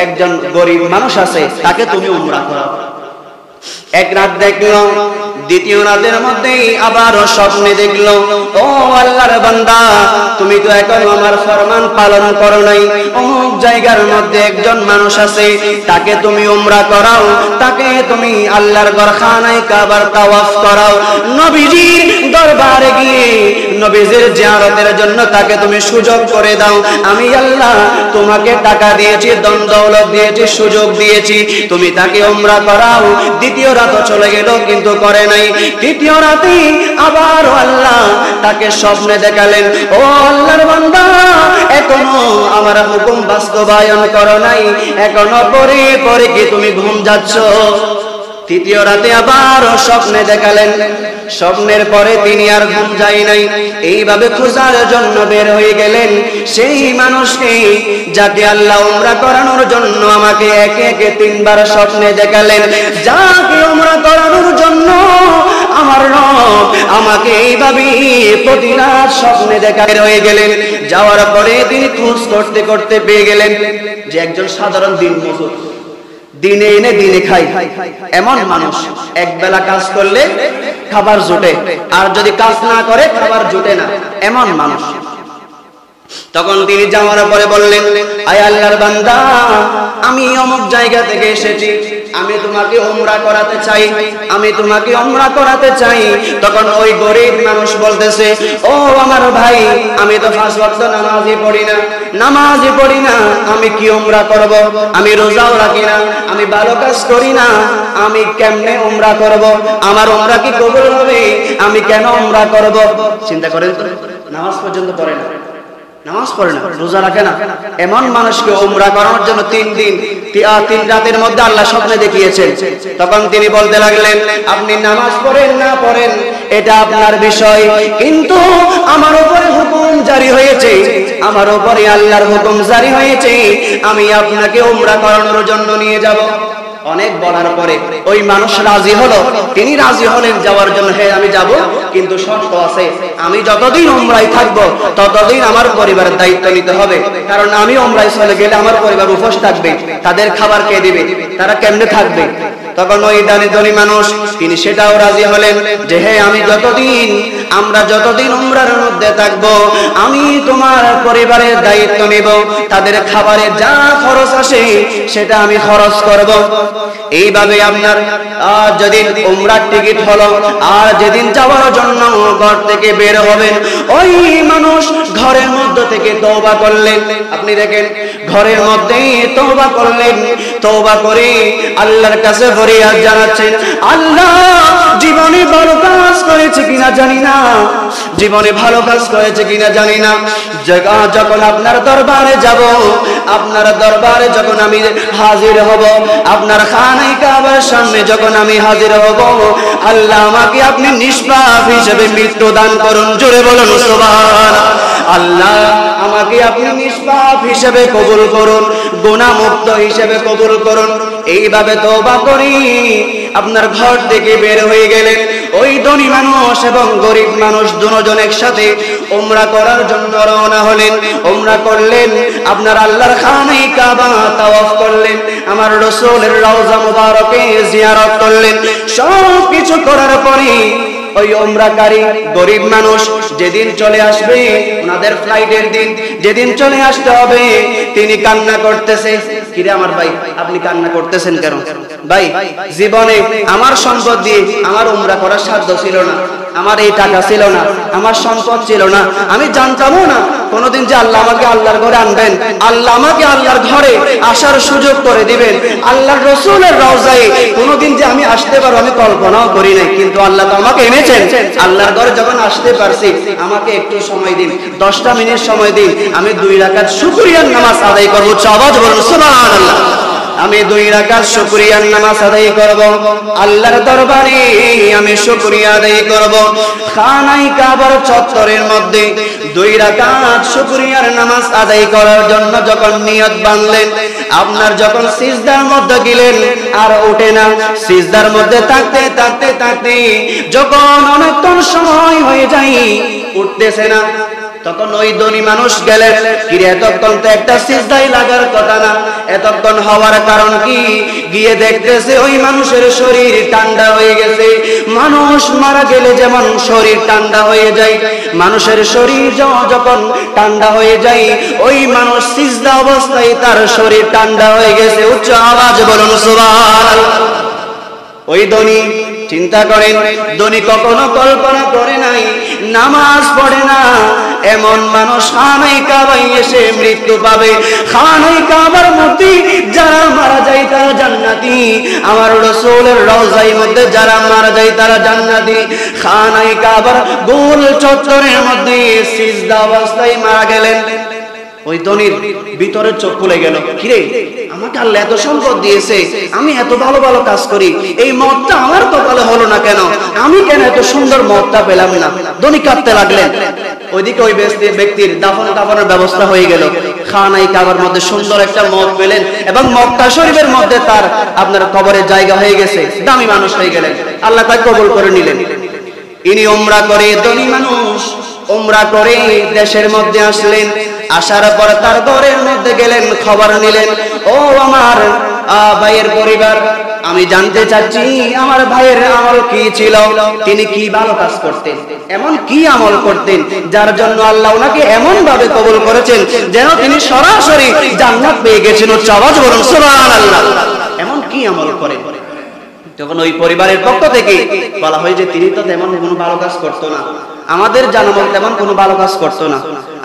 একজন গরিব মানুষ আছে, তাকে তুমি উমরা করাও। এক রাত দেখলো, দ্বিতীয় রাতের মধ্যে আবারও স্বপ্নে দেখলো, ও আল্লাহর বান্দা, তুমি তো এখনো আমার ফরমান পালন করো নাই, অমুক জায়গার মধ্যে একজন মানুষ আছে, তাকে তুমি উমরা করাও, তাকে তুমি আল্লাহর ঘরখানায় কাবার তাওয়াফ করাও। নবীজির দরবারে গিয়ে নবীজির জিয়ারতের জন্য তাকে তুমি সুযোগ করে দাও। আমি আল্লাহ তোমাকে টাকা দিয়েছি, ধন দৌলত দিয়েছি, সুযোগ দিয়েছি, তুমি তাকে উমরা করাও। দ্বিতীয় রাতও চলে গেল কিন্তু করে নাই। তৃতীয় রাতে আবার আল্লাহ তাকে স্বপ্নে দেখালেন, ও আল্লাহর বান্দা, এখনো আমার হুকুম বাস্তবায়ন করো নাই, এখনো পরে পরে কি তুমি ঘুম যাচ্ছ? তৃতীয় রাতে আবার স্বপ্নে দেখালেন, স্বপ্নের পরে তিনি আর ঘুম যায় নাই। এইভাবে খোঁজার জন্য বের হয়ে গেলেন সেই মানুষকে যাকে আল্লাহ উমরা করানোর জন্য আমাকে একে একে 3 বার স্বপ্নে দেখালেন, যাকে উমরা করানোর জন্য আমার রব আমাকে এইভাবে প্রতিরাত স্বপ্নে দেখা হয়ে গেলেন। যাওয়ার পরে তিনি খোঁজ করতে করতে পেয়ে গেলেন যে একজন সাধারণ দিনমজুর, দিনে এনে দিনে খাই এমন মানুষ, এক বেলা কাজ করলে খাবার জোটে, আর যদি কাজ না করে খাবার জোটে না, এমন মানুষ। তখন তিনি যাওয়ার পরে বললেন, আয় আল্লাহর বান্দা, আমি অমুক জায়গা থেকে এসেছি, আমি তোমাকে উমরা করাতে চাই, আমি তোমাকে উমরা করাতে চাই। তখন ওই গরিব মানুষ বলতেছে, ও আমার ভাই, আমি তো 5 ওয়াক্ত নামাজই পড়ি না, আমি কি উমরা করব? আমি রোজাও রাখি না, আমি ভালো কাজ করি না, আমি কেমনে উমরা করব? আমার উমরা কি কবুল হবে? আমি কেন উমরা করব? চিন্তা করেন তো, নামাজ পর্যন্ত পড়ে না, নামাজ পড়ে না, রোজা রাখে না, এমন মানুষকে উমরা করানোর জন্য 3 রাতের মধ্যে আল্লাহ স্বপ্নে দেখিয়েছেন। তখন তিনি বলতে লাগলেন, আপনি নামাজ পড়েন না পড়েন এটা আপনার বিষয়, কিন্তু আমার উপরে হুকুম জারি হয়েছে, আমার উপরে আল্লাহর হুকুম জারি হয়েছে, আমি আপনাকে উমরা করানোর জন্য নিয়ে যাব। অনেক বলার পরে ওই মানুষ রাজি হলো, তিনি রাজি হলেন যাওয়ার জন্য। হ্যাঁ আমি যাব, কিন্তু শর্ত আছে, আমি যতদিন উমরায় থাকবো ততদিন আমার পরিবারের দায়িত্ব নিতে হবে, কারণ আমি উমরায় চলে গেলে আমার পরিবার উপোস থাকবে, তাদের খাবার কে দিবে, তারা কেমনে থাকবে? তখন ওই ধনী মানুষ তিনি সেটাও রাজি হলেন যে হ্যাঁ আমরা যতদিন উমরার মধ্যে থাকবো আমি তোমার পরিবারের দায়িত্ব নেব, তাদের খাবারে যা খরচ আসে সেটা আমি খরচ করব। এইভাবে আপনার যেদিন উমরার টিকিট হলো আর যেদিন যাওয়ার জন্য ঘর থেকে বের হবেন, ওই মানুষ ঘরের মধ্যে থেকে তওবা করলেন। আপনি দেখেন, ঘরের মধ্যেই তওবা করলেন, তওবা করে আল্লাহর কাছে ফরিয়াদ জানাচ্ছেন, আল্লাহ জীবনে ভালো কাজ করেছে কিনা জানি না, জীবনে ভালো কাজ করেছে কিনা জানি না, যখন আপনার দরবারে যাব, আপনার দরবারে যখন আমি হাজির হব, আপনার খানায় কাবার সামনে যখন আমি হাজির হব, আল্লাহ আমাকে আপনি নিষ্পাপ হিসেবে মৃত্যু দান করুন। জোরে বলুন সুবহানাল্লাহ। আল্লাহ আমাকে আপনি নিষ্পাপ হিসেবে কবুল করুন, গুনাহ মুক্ত হিসেবে কবুল করুন। এইভাবে তওবা করি আপনার ঘর থেকে বের হয়ে গেলেন। ওই ধনী মানুষ এবং গরিব মানুষ দুজন একসাথে উমরা করার জন্য রওনা হলেন। উমরা করলেন, আপনার আল্লাহর খানায় কাবা তাওয়াফ করলেন, আমার রাসূলের রওজা মুবারকে জিয়ারত করলেন। সব কিছু করার পরে ওই উমরাকারী গরিব মানুষ যেদিন চলে আসবে, ওনাদের ফ্লাইটের দিন যেদিন চলে আসতে হবে, তিনি কান্না করতেছে। কিরে আমার ভাই, আপনি কান্না করতেছেন কেন? ভাই, জীবনে আমার সম্পদ দিয়ে আমার উমরা করার সাধ্য ছিল না, আমার এই টাকা ছিল না, আমার সম্পদ ছিল না, আমি জানতামও না কোনোদিন যে আল্লাহ আমাকে আল্লাহর ঘরে আনবেন, আল্লাহ আমাকে আল্লাহর ঘরে আসার সুযোগ করে দিবেন, আল্লাহর রাসূলের রওজায় কোনোদিন যে আমি আসতে পারবো আমি কল্পনাও করি নাই। কিন্তু আল্লাহ তো আমাকে এনেছেন, আল্লাহর ঘরে যখন আসতে পারছি, আমাকে একটু সময় দিন, 10টা মিনিট সময় দিন, আমি 2 রাকাত শুকরিয়ার নামাজ আদায় করবো। আওয়াজ বলুন সুবহানাল্লাহ। আমি 2 রাকাত শুকরিয়ার নামাজ আদায় করব, আল্লাহর দরবারে আমি শুকরিয়া আদায় করব। খানায় কাবার চত্বরের মধ্যে 2 রাকাত শুকরিয়ার নামাজ আদায় করার জন্য যখন নিয়ত বাঁধলেন, আপনার যখন সিজদার মধ্যে গেলেন আর ওঠে না, সিজদার মধ্যে থাকতে থাকতে থাকতে যখন অনেকক্ষণ সময় হয়ে যায় উঠতেছে না, তখন ওই ধনী মানুষ গেলেন, কিরে এতক্ষণ তো একটা সিজদায় লাগার কথা না, এতক্ষণ হওয়ার কারণ কি? গিয়ে দেখতেছে ওই মানুষের শরীর ঠান্ডা হয়ে গেছে। মানুষ মারা গেলে যেমন শরীর ঠান্ডা হয়ে যায়, মানুষের শরীর যখন ঠান্ডা হয়ে যায়, ওই মানুষ সিজদা অবস্থায় তার শরীর ঠান্ডা হয়ে গেছে। উচ্চ আওয়াজ বলুন সুবহানাল্লাহ। ওই ধনী চিন্তা করেন, ধনী কখনো কল্পনা করে নাই নামাজ পড়ে না এমন মানুষ খানায় কাবায় এসে মৃত্যু পাবে। খানায় কাবার মধ্যে যারা মারা যায় তারা জান্নাতি, আমার রাসূলের রওজার মধ্যে যারা মারা যায় তারা জান্নাতি। খানায় কাবার গোল চত্বরের মধ্যে সিজদা অবস্থায় মারা গেলেন। ওই ধনীর ভিতরে চোখ খুলে গেল, কিরে আমাকে আল্লাহ এত সম্পদ দিয়েছে, আমি এত ভালো ভালো কাজ করি, এই মতটা আমার কপালে হলো না কেন? আমি কেন এত সুন্দর মতটা পেলাম না? ধনী কাঁদতে লাগলেন। ওইদিকে ওই ব্যক্তির দাফন কাফনের ব্যবস্থা হয়ে গেল। খানায় কাবার মধ্যে সুন্দর একটা মত পেলেন এবং মক্কা শরীফের মধ্যে তার আপনার কবরের জায়গা হয়ে গেছে, দামি মানুষ হয়ে গেলেন, আল্লাহ তাকে কবুল করে নিলেন। ইনি উমরা করে, ধনী মানুষ উমরা করে দেশের মধ্যে আসলেন। আসার পর তার ঘরের মধ্যে গেলেন, খবর নিলেন, ও আমার ভাইয়ের পরিবার, আমি জানতে চাচ্ছি আমার ভাইয়ের আমল কি ছিল, তিনি কি ভালো কাজ করতেন, এমন কি আমল করতেন যার জন্য আল্লাহ ওনাকে এমন ভাবে কবুল করেছেন যেন তিনি সরাসরি জান্নাত পেয়ে গেছেন। আওয়াজ বলুন সুবহানাল্লাহ। এমন কি আমল করেন? তখন ওই পরিবারের পক্ষ থেকে বলা হয় যে তিনি তো তেমন কোনো ভালো কাজ করতো না, আমাদের জানামল তেমন কোনো ভালো কাজ করতো না,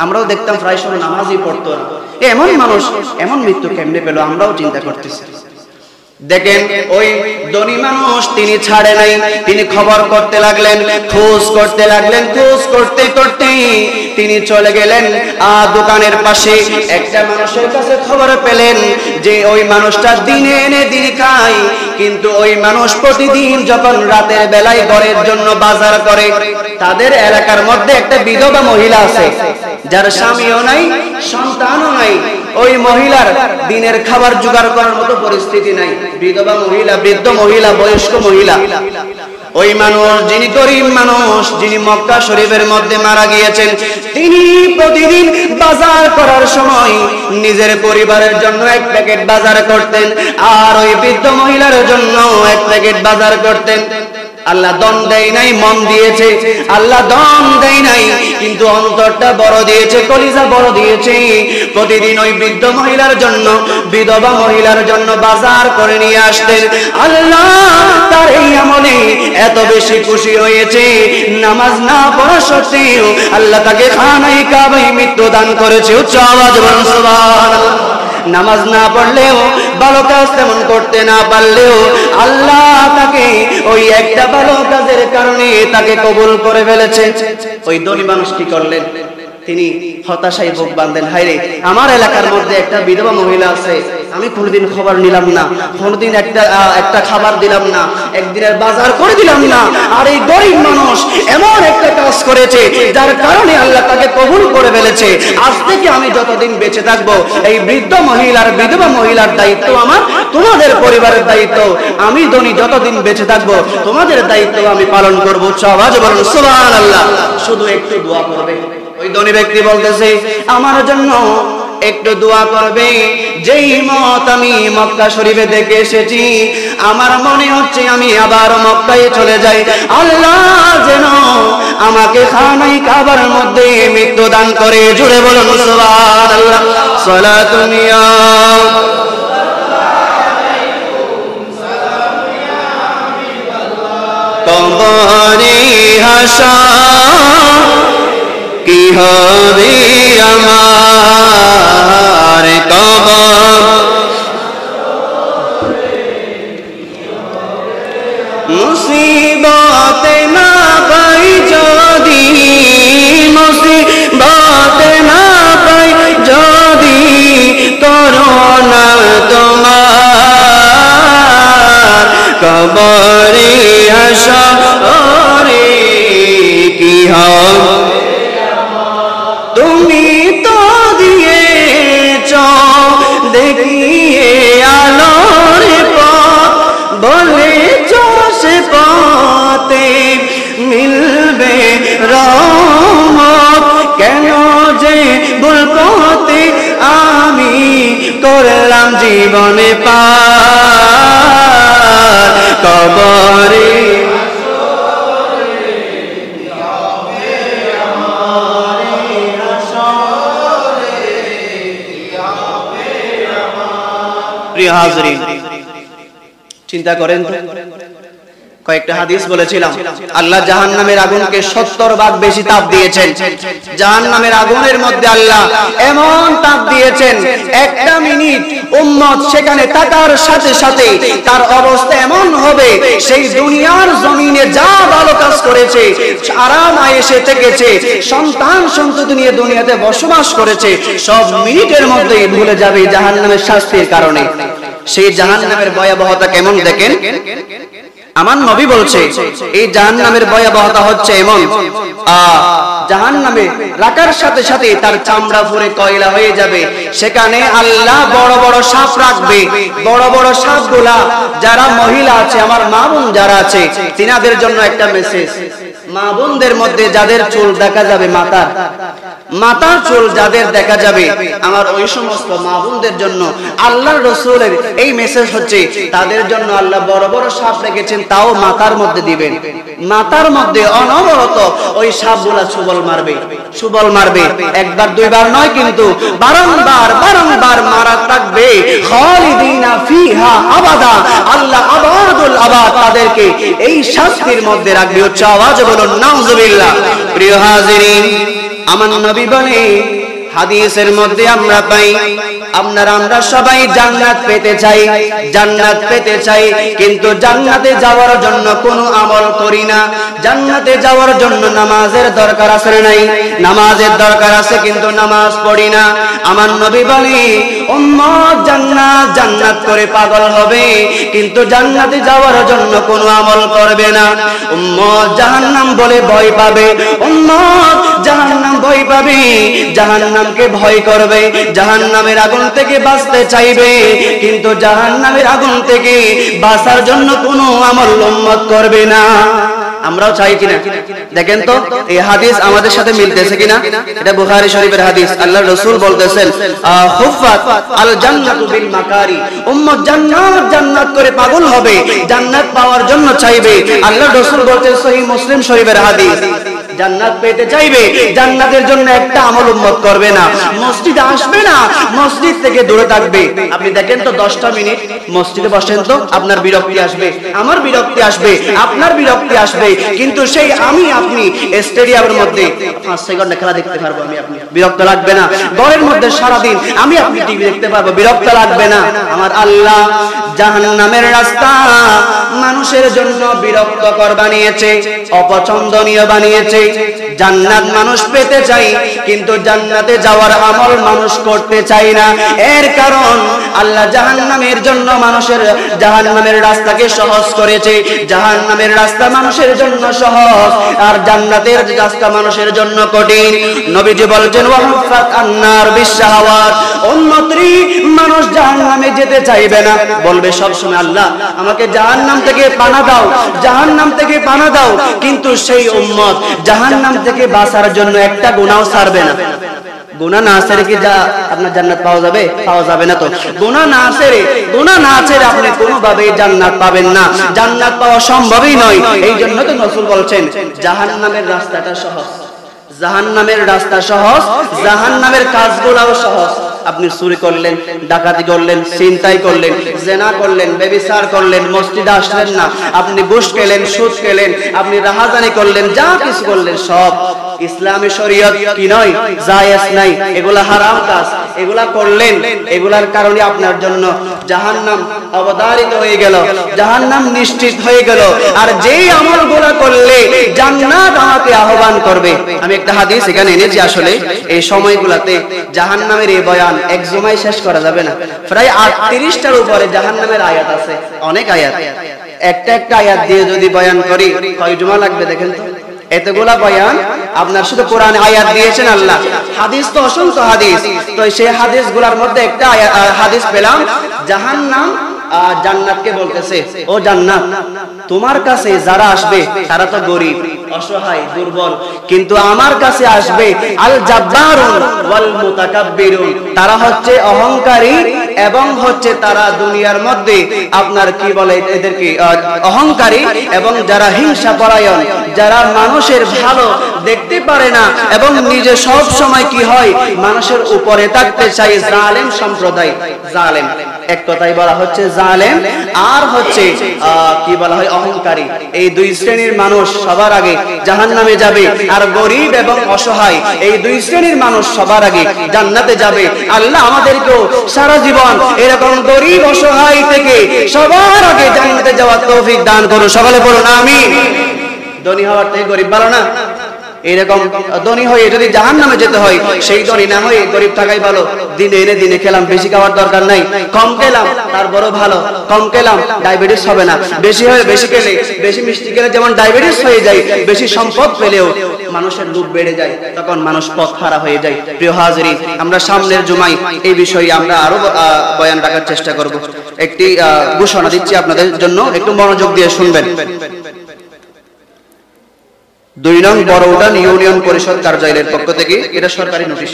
আমরাও দেখতাম প্রায় সময় নামাজই পড়তো না। এমন মানুষ এমন মৃত্যু কেমনে পেল, আমরাও চিন্তা করতেছি। দেখেন ওই ধনী মানুষ তিনি ছাড়ে নাই, তিনি খবর করতে লাগলেন, খোঁজ করতে লাগলেন, খোঁজ করতে করতে তিনি চলে গেলেন দোকানের পাশে। একটা মানুষের কাছে খবর পেলেন যে ওই মানুষটা দিনে এনে দিনে খায়, কিন্তু ওই মানুষ প্রতিদিন যখন রাতের বেলায় ঘরের জন্য বাজার করে, তাদের এলাকার মধ্যে একটা বিধবা মহিলা আছে যার স্বামীও নাই, সন্তানও নাই। ওই মহিলার দিনের খাবার জোগাড় করার মতো পরিস্থিতি নাই। বিধবা মহিলা, বৃদ্ধ মহিলা, বয়স্ক মহিলা। ওই মানুষ যিনি গরিব মানুষ, যিনি মক্কা শরীফের মধ্যে মারা গিয়েছেন, তিনি প্রতিদিন বাজার করার সময় নিজের পরিবারের জন্য এক প্যাকেট বাজার করতেন, আর ওই বৃদ্ধ মহিলার জন্য এক প্যাকেট বাজার করতেন। আল্লাহ দম দেয় নাই, মন দিয়েছে। আল্লাহ দম দেয় নাই, কিন্তু অন্তরটা বড় দিয়েছে, কলিজা বড় দিয়েছে। প্রতিদিন ওই বৃদ্ধ মহিলার জন্য, বিধবা মহিলার জন্য বাজার করে নিয়ে আসতেন। আল্লাহ তার এই আমলে এত বেশি খুশি হয়েছে, নামাজ না পড়া সত্ত্বেও আল্লাহ তাকে খানায় কাবায় মৃত্যু দান করেছে। উচ্চ আওয়াজ বলুন সুবহানাল্লাহ। নামাজ না পড়লেও, ভালো কাজ তেমন করতে না পারলেও আল্লাহ তাকে ওই একটা ভালো কাজের কারণে তাকে কবুল করে ফেলেছে। ওই ধনী মানুষ কি করলেন? তিনি হতাশায় বুক বাঁধলেন, হায়রে আমার এলাকার মধ্যে একটা বিধবা মহিলা আছে, আমি কোনোদিন খবর নিলাম না, কোনোদিন একটা খাবার দিলাম না, একদিনের বাজার করে দিলাম না, আর এই গরিব মানুষ এমন একটা কাজ করেছে যার কারণে আল্লাহ তাকে কবুল করে ফেলেছে। আজ থেকে আমি যতদিন বেঁচে থাকবো এই বৃদ্ধ মহিলার, বিধবা মহিলার দায়িত্ব আমার, তোমাদের পরিবারের দায়িত্ব আমি ধনী যতদিন বেঁচে থাকবো তোমাদের দায়িত্ব আমি পালন করবো। আওয়াজ বলুন সুবহানাল্লাহ। শুধু একটু দোয়া করবে। ওই ধনী ব্যক্তি বলতেছে আমার জন্য একটু দোয়া করবে। যেই মত আমি মক্কা শরীফে দেখে এসেছি, আমার মনে হচ্ছে আমি আবার মক্কায় চলে যাই। আল্লাহ যেন আমাকে খানায় কাবার মধ্যে মৃত্যু দান করে। জুড়ে বলুন সুবহানাল্লাহ। সালাতুন ইয়া কবরে হাসা কি হবে আমার, কবর মুসিবতে না পাই যদি, মুসিবতে না পাই যদি করোনা তোমার, কবরে হাসরে কি হবে। তুমি তো দিয়েছ দেখিয়ে আলোর পথ, বলেছ সে পথে মিলবে রহমত, কেন যে ভুল পথে আমি করলাম জীবনে পার, কবরে হাজরিন। চিন্তা করেন তো, কয়েকটা হাদিস বলেছিলাম আল্লাহ জাহান্নামের আগুনকে 70 ভাগ বেশি তাপ দিয়েছেন। জাহান্নামের আগুনের মধ্যে আল্লাহ এমন তাপ দিয়েছেন, একটা মিনিট উম্মত সেখানে থাকার সাথে সাথে তার অবস্থা এমন হবে, সেই দুনিয়ার জমিনে যা ভালো কাজ করেছে, আরাম আয়েশে থেকেছে, সন্তান সন্ততি নিয়ে দুনিয়াতে বসবাস করেছে, সব মিনিটের মধ্যেই ভুলে যাবে জাহান্নামের শাস্তির কারণে। সেই জাহান্নামের ভয়াবহতা কেমন দেখেন। আমার নবী বলছে এই জাহান্নামের ভয়াবহতা হচ্ছে এমন, জাহান্নামে জাহান্নামে রাখার সাথে সাথে তার চামড়া পুড়ে কয়লা হয়ে যাবে। সেখানে আল্লাহ বড় বড় সাপ রাখবে। বড় বড় সাপগুলা যারা মহিলা আছে, আমার মা বোন যারা আছে, তিনাদের জন্য একটা মেসেজ। মা বোনদের মধ্যে যাদের চুল দেখা যাবে, মাথার চুল যাদের দেখা যাবে, আমার ওই সমস্ত মা বোনদের জন্য আল্লাহর রাসূলের এই মেসেজ হচ্ছে, তাদের জন্য আল্লাহ বড় বড় সাপ রেখেছেন, তাও মাথার মধ্যে দিবেন। মাথার মধ্যে অনবরত ওই সাপগুলা সুবল মারবে। একবার দুইবার নয়, কিন্তু বারংবার মারা থাকবে। খালিদিনা ফিহা আবাদা, আল্লাহ আবাদুল আবাদ তাদেরকে এই শাস্তির মধ্যে রাখবে। হচ্ছে আওয়াজ বলুন নাউজুবিল্লাহ। প্রিয় হাজিরিন, আমার নবী বলে, হাদিসের মধ্যে আমরা পাই, আমরা সবাই জান্নাত পেতে চাই, কিন্তু জান্নাতে যাওয়ার জন্য কোনো আমল করি না। জান্নাতে যাওয়ার জন্য নামাজের দরকার আছে না নাই? নামাজের দরকার আছে, কিন্তু নামাজ পড়ি না। আমার নবী বলে, উম্মত জান্নাত করে পাগল হবে, কিন্তু জান্নাতে যাওয়ার জন্য কোনো আমল করবে না। উম্মত জাহান্নাম বলে ভয় পাবে, উম্মত জাহান্নাম ভয় পাবে, জাহান্নামকে ভয় করবে, জাহান্নামের আগুন থেকে বাঁচতে চাইবে, কিন্তু জাহান্নামের আগুন থেকে বাঁচার জন্য কোনো আমল উম্মত করবে না। আমরাও চাই কিনা? দেখেন তো এই হাদিস আমাদের সাথে মিলতেছে কিনা? এটা বুখারী শরীফের হাদিস। আল্লাহর রাসূল বলতেছেন, হুফাত আল জান্নাতু বিল মাকারি, উম্মত জান্নাত করে পাগল হবে, জান্নাত পাওয়ার জন্য চাইবে। আল্লাহর রাসূল বলতেন, সহিহ মুসলিম শরীফের হাদিস, জান্নাত পেতে চাইবে, জান্নাতের জন্য একটা আমল উম্মত করবে না, মসজিদে আসবে না, মসজিদ থেকে দূরে থাকবে। আপনি দেখেন তো 10টা মিনিট মসজিদে বসেন তো, আপনার বিরক্তি আসবে, আমার বিরক্তি আসবে, আপনার বিরক্তি আসবে, কিন্তু সেই আপনি স্টেডিয়ামের মধ্যে 5 সেকেন্ড খেলা দেখতে পারবো, আপনি বিরক্ত লাগবে না। ঘরের মধ্যে সারাদিন আপনি টিভি দেখতে পারবো, বিরক্ত লাগবে না। আমার আল্লাহ জাহান্নামের রাস্তা মানুষের জন্য বিরক্তকর বানিয়েছে, অপছন্দনীয় বানিয়েছে। জান্নাত মানুষ পেতে চাই, কিন্তু জান্নাতে যাওয়ার আমল মানুষ করতে চাই না। এর কারণ আল্লাহ জাহান্নামের জন্য জাহান্নামের রাস্তাকে সহজ করেছে। জাহান্নামের রাস্তা মানুষের জন্য সহজ, আর জান্নাতের রাস্তা মানুষের জন্য কঠিন। নবীজি বলেছেন, ওয়াফাত আন্নার বিশাহাওয়াত, উম্মতরি মানুষ জাহান্নামে যেতে চাইবে না, বলবে সব সময়, আল্লাহ আমাকে জাহান্নাম থেকে পানা দাও, জাহান্নাম থেকে পানা দাও, কিন্তু সেই উম্মত জাহান্নাম থেকে বাঁচার জন্য একটা গুনাহও ছাড়বে না। গুনাহ না ছেড়ে কি আপনার জান্নাত পাওয়া যাবে না? তো গুনাহ না ছেড়ে আপনি কোনোভাবেই জান্নাত পাবেন না, জান্নাত পাওয়া সম্ভবই নয়। এই জন্য তো রাসূল বলছেন, জাহান্নামের রাস্তাটা সহজ, জাহান্নামের রাস্তা সহজ, জাহান্নামের কাজগুলোও সহজ। আপনি চুরি করলেন, ডাকাতি করলেন, ছিনতাই করলেন, জিনা করলেন, ব্যভিচার করলেন, মসজিদে আসলেন না, আপনি ঘুষ খেলেন, সুদ খেলেন, আপনি রাহাজানি করলেন, যা কিছু করলেন সব ইসলামী শরীয়ত কি নয়, জায়েজ নাই, এগুলা হারাম কাজ, এগুলা করলেন, এগুলার কারণে আপনার জন্য জাহান্নাম অবধারিত হয়ে গেল, জাহান্নাম নিশ্চিত হয়ে গেল। আর যেই আমলগুলো করলে জান্নাত আমাকে আহ্বান করবে। আমি একটা হাদিস এখানে এনেছি, আসলে এই সময়গুলোতে জাহান্নামের এই বয়ান এক জুমায় শেষ করা যাবে না। প্রায় 38টার উপরে জাহান্নামের আয়াত আছে, অনেক আয়াত। একটা আয়াত দিয়ে যদি বয়ান করি কয় জুমা লাগবে দেখেন তো? এতগুলা বয়ান আপনার শুধু কোরআনে আয়াত দিয়েছেন আল্লাহ, হাদিস তো অসংখ্য হাদিস। তো সেই হাদিসগুলোর মধ্যে একটা হাদিস পেলাম, জাহান্নাম জান্নাতকে বলতেছে, ও জান্নাত, তোমার কাছে যারা আসবে তারা তো গরিব, অসহায়, দুর্বল, কিন্তু আমার কাছে আসবে আল জাব্বারুন ওয়াল মুতাকাব্বিরুন, তারা হচ্ছে অহংকারী এবং হচ্ছে তারা দুনিয়ার মধ্যে আপনার কি বলে এদেরকে অহংকারী, এবং যারা হিংসা পরায়ণ, যারা মানুষের ভালো দেখতে পারে না এবং নিজে সব সময় কি হয় মানুষের উপরে থাকতে চাই, জালেম সম্প্রদায়। জালেম এক কথাই বলা হচ্ছে জালেম, আর হচ্ছে কি বলা হয় অহংকারী। এই দুই শ্রেণীর মানুষ সবার আগে জাহান্নামে যাবে, আর গরিব এবং অসহায় এই দুই শ্রেণীর মানুষ সবার আগে জান্নাতে যাবে। আল্লাহ আমাদেরকেও সারা জীবন এরকম গরিব অসহায় থেকে সবার আগে জান্নাতে যাওয়ার তৌফিক দান করুন। সকলে বলুন আমিন। ধনী হওয়ার থেকে গরিব ভালো না? এরকম ধনী হয়ে যদি জাহান্নামে যেতে হয়, সেই ধনী না হয়ে গরিব থাকাই ভালো। দিনে এনে দিনে খেলাম, বেশি খাওয়ার দরকার নাই, কম খেলাম তার বড় ভালো। কম খেলাম ডায়াবেটিস হবে না, বেশি খেলে বেশি মিষ্টি খেলে যেমন ডায়াবেটিস হয়ে যায়, বেশি সম্পদ পেলেও মানুষের লোভ বেড়ে যায়, তখন মানুষ পথহারা হয়ে যায়। প্রিয় হাজিরিন, আমরা সামনের জুমায় এই বিষয়ে আমরা আরো বয়ান রাখার চেষ্টা করব। একটি ঘোষণা দিচ্ছি আপনাদের জন্য, একটু মনোযোগ দিয়ে শুনবেন। 2 নং বড়উটান ইউনিয়ন পরিষদ কার্যালয়ের পক্ষ থেকে এটা সরকারি নোটিশ।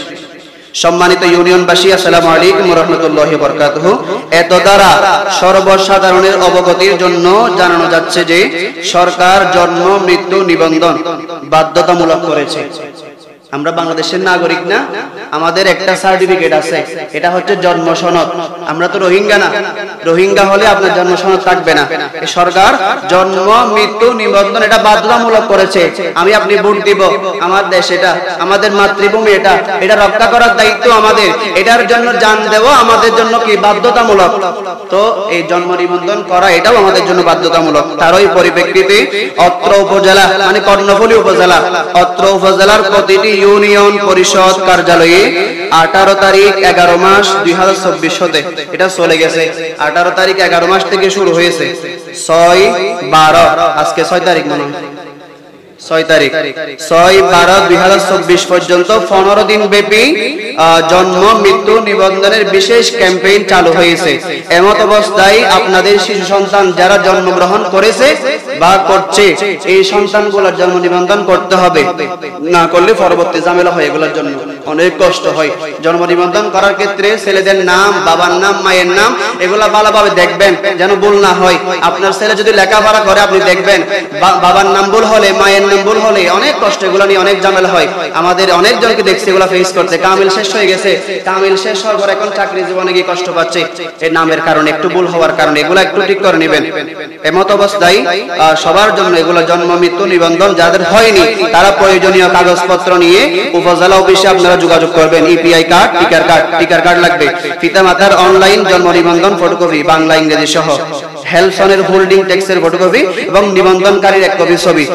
সম্মানিত ইউনিয়নবাসী, আসসালামু আলাইকুম ওয়া রাহমাতুল্লাহি ওয়া বারাকাতুহু। এত দ্বারা সর্বসাধারণের অবগতির জন্য জানানো যাচ্ছে যে সরকার জন্ম মৃত্যু নিবন্ধন বাধ্যতামূলক করেছে। আমরা বাংলাদেশের নাগরিক না, আমাদের একটা সার্টিফিকেট আছে, এটা হচ্ছে জন্ম সনদ। আমরা তো রোহিঙ্গা না, রোহিঙ্গা হলে আপনার জন্ম সনদ থাকবে না। সরকার জন্ম মৃত্যু নিবন্ধন এটা বাধ্যতামূলক করেছে। আমি আপনি ভোট দিব, আমার দেশ এটা, আমাদের মাতৃভূমি এটা, এটা রক্ষা করার দায়িত্ব আমাদের, এটার জন্য জান দেব আমাদের জন্য কি বাধ্যতামূলক। তো এই জন্ম নিবন্ধন করা এটাও আমাদের জন্য বাধ্যতামূলক। তারই পরিপ্রেক্ষিতে অত্র উপজেলা মানে কর্ণফুলী উপজেলা, অত্র উপজেলার প্রতিটি ইউনিয়ন পরিষদ কার্যালয়ে 18 তারিখ 11 মাস 2024 হতে, এটা চলে গেছে, 18 তারিখ 11 মাস থেকে শুরু হয়েছে, 6-12 আজকে 6 তারিখ মনে হয়, 6 তারিখ 6-12-2024 পর্যন্ত 15 দিন ব্যাপী জন্ম মৃত্যু নিবন্ধনের বিশেষ ক্যাম্পেইন চালু হয়েছে। এমত অবস্থায় আপনাদের শিশু সন্তান যারা জন্মগ্রহণ করেছে বা করছে, এই সন্তানগুলোর জন্ম নিবন্ধন করতে হবে, না করলে পরবর্তী ঝামেলা হয়, এগুলোর জন্য অনেক কষ্ট হয়। জন্ম নিবন্ধন করার ক্ষেত্রে ছেলেদের নাম, বাবার নাম, মায়ের নাম এগুলা ভালোভাবে দেখবেন যেন ভুল না হয়। আপনার ছেলে যদি লেখাপড়া করে আপনি দেখবেন বাবার নাম ভুল হলে, মায়ের নাম ভুল হলে অনেক কষ্ট, এগুলো নিয়ে অনেক ঝামেলা হয়। আমাদের অনেকজনকে দেখছি এগুলো ফেস করতে। কামিল শেষ হয়ে গেছে, কামিল শেষ হওয়ার পর এখন চাকরি জীবনে গিয়ে কষ্ট পাচ্ছে এই নামের কারণে, একটু ভুল হওয়ার কারণে। এগুলো একটু ঠিক করে নেবেন। এমত অবস্থায় সবার জন্য এগুলো জন্ম মৃত্যু নিবন্ধন যাদের হয়নি তারা প্রয়োজনীয় কাগজপত্র নিয়ে উপজেলা অফিসে আপনারা যোগাযোগ করবেন। ইপিআই কার্ড, টিকার কার্ড লাগবে, পিতামাতার অনলাইন জন্ম নিবন্ধন ফটোকপি বাংলা ইংরেজি সহ, হেলসনের হোল্ডিং ট্যাক্সের ফটোকপি এবং নিবন্ধনকারীর 1 কপি ছবি।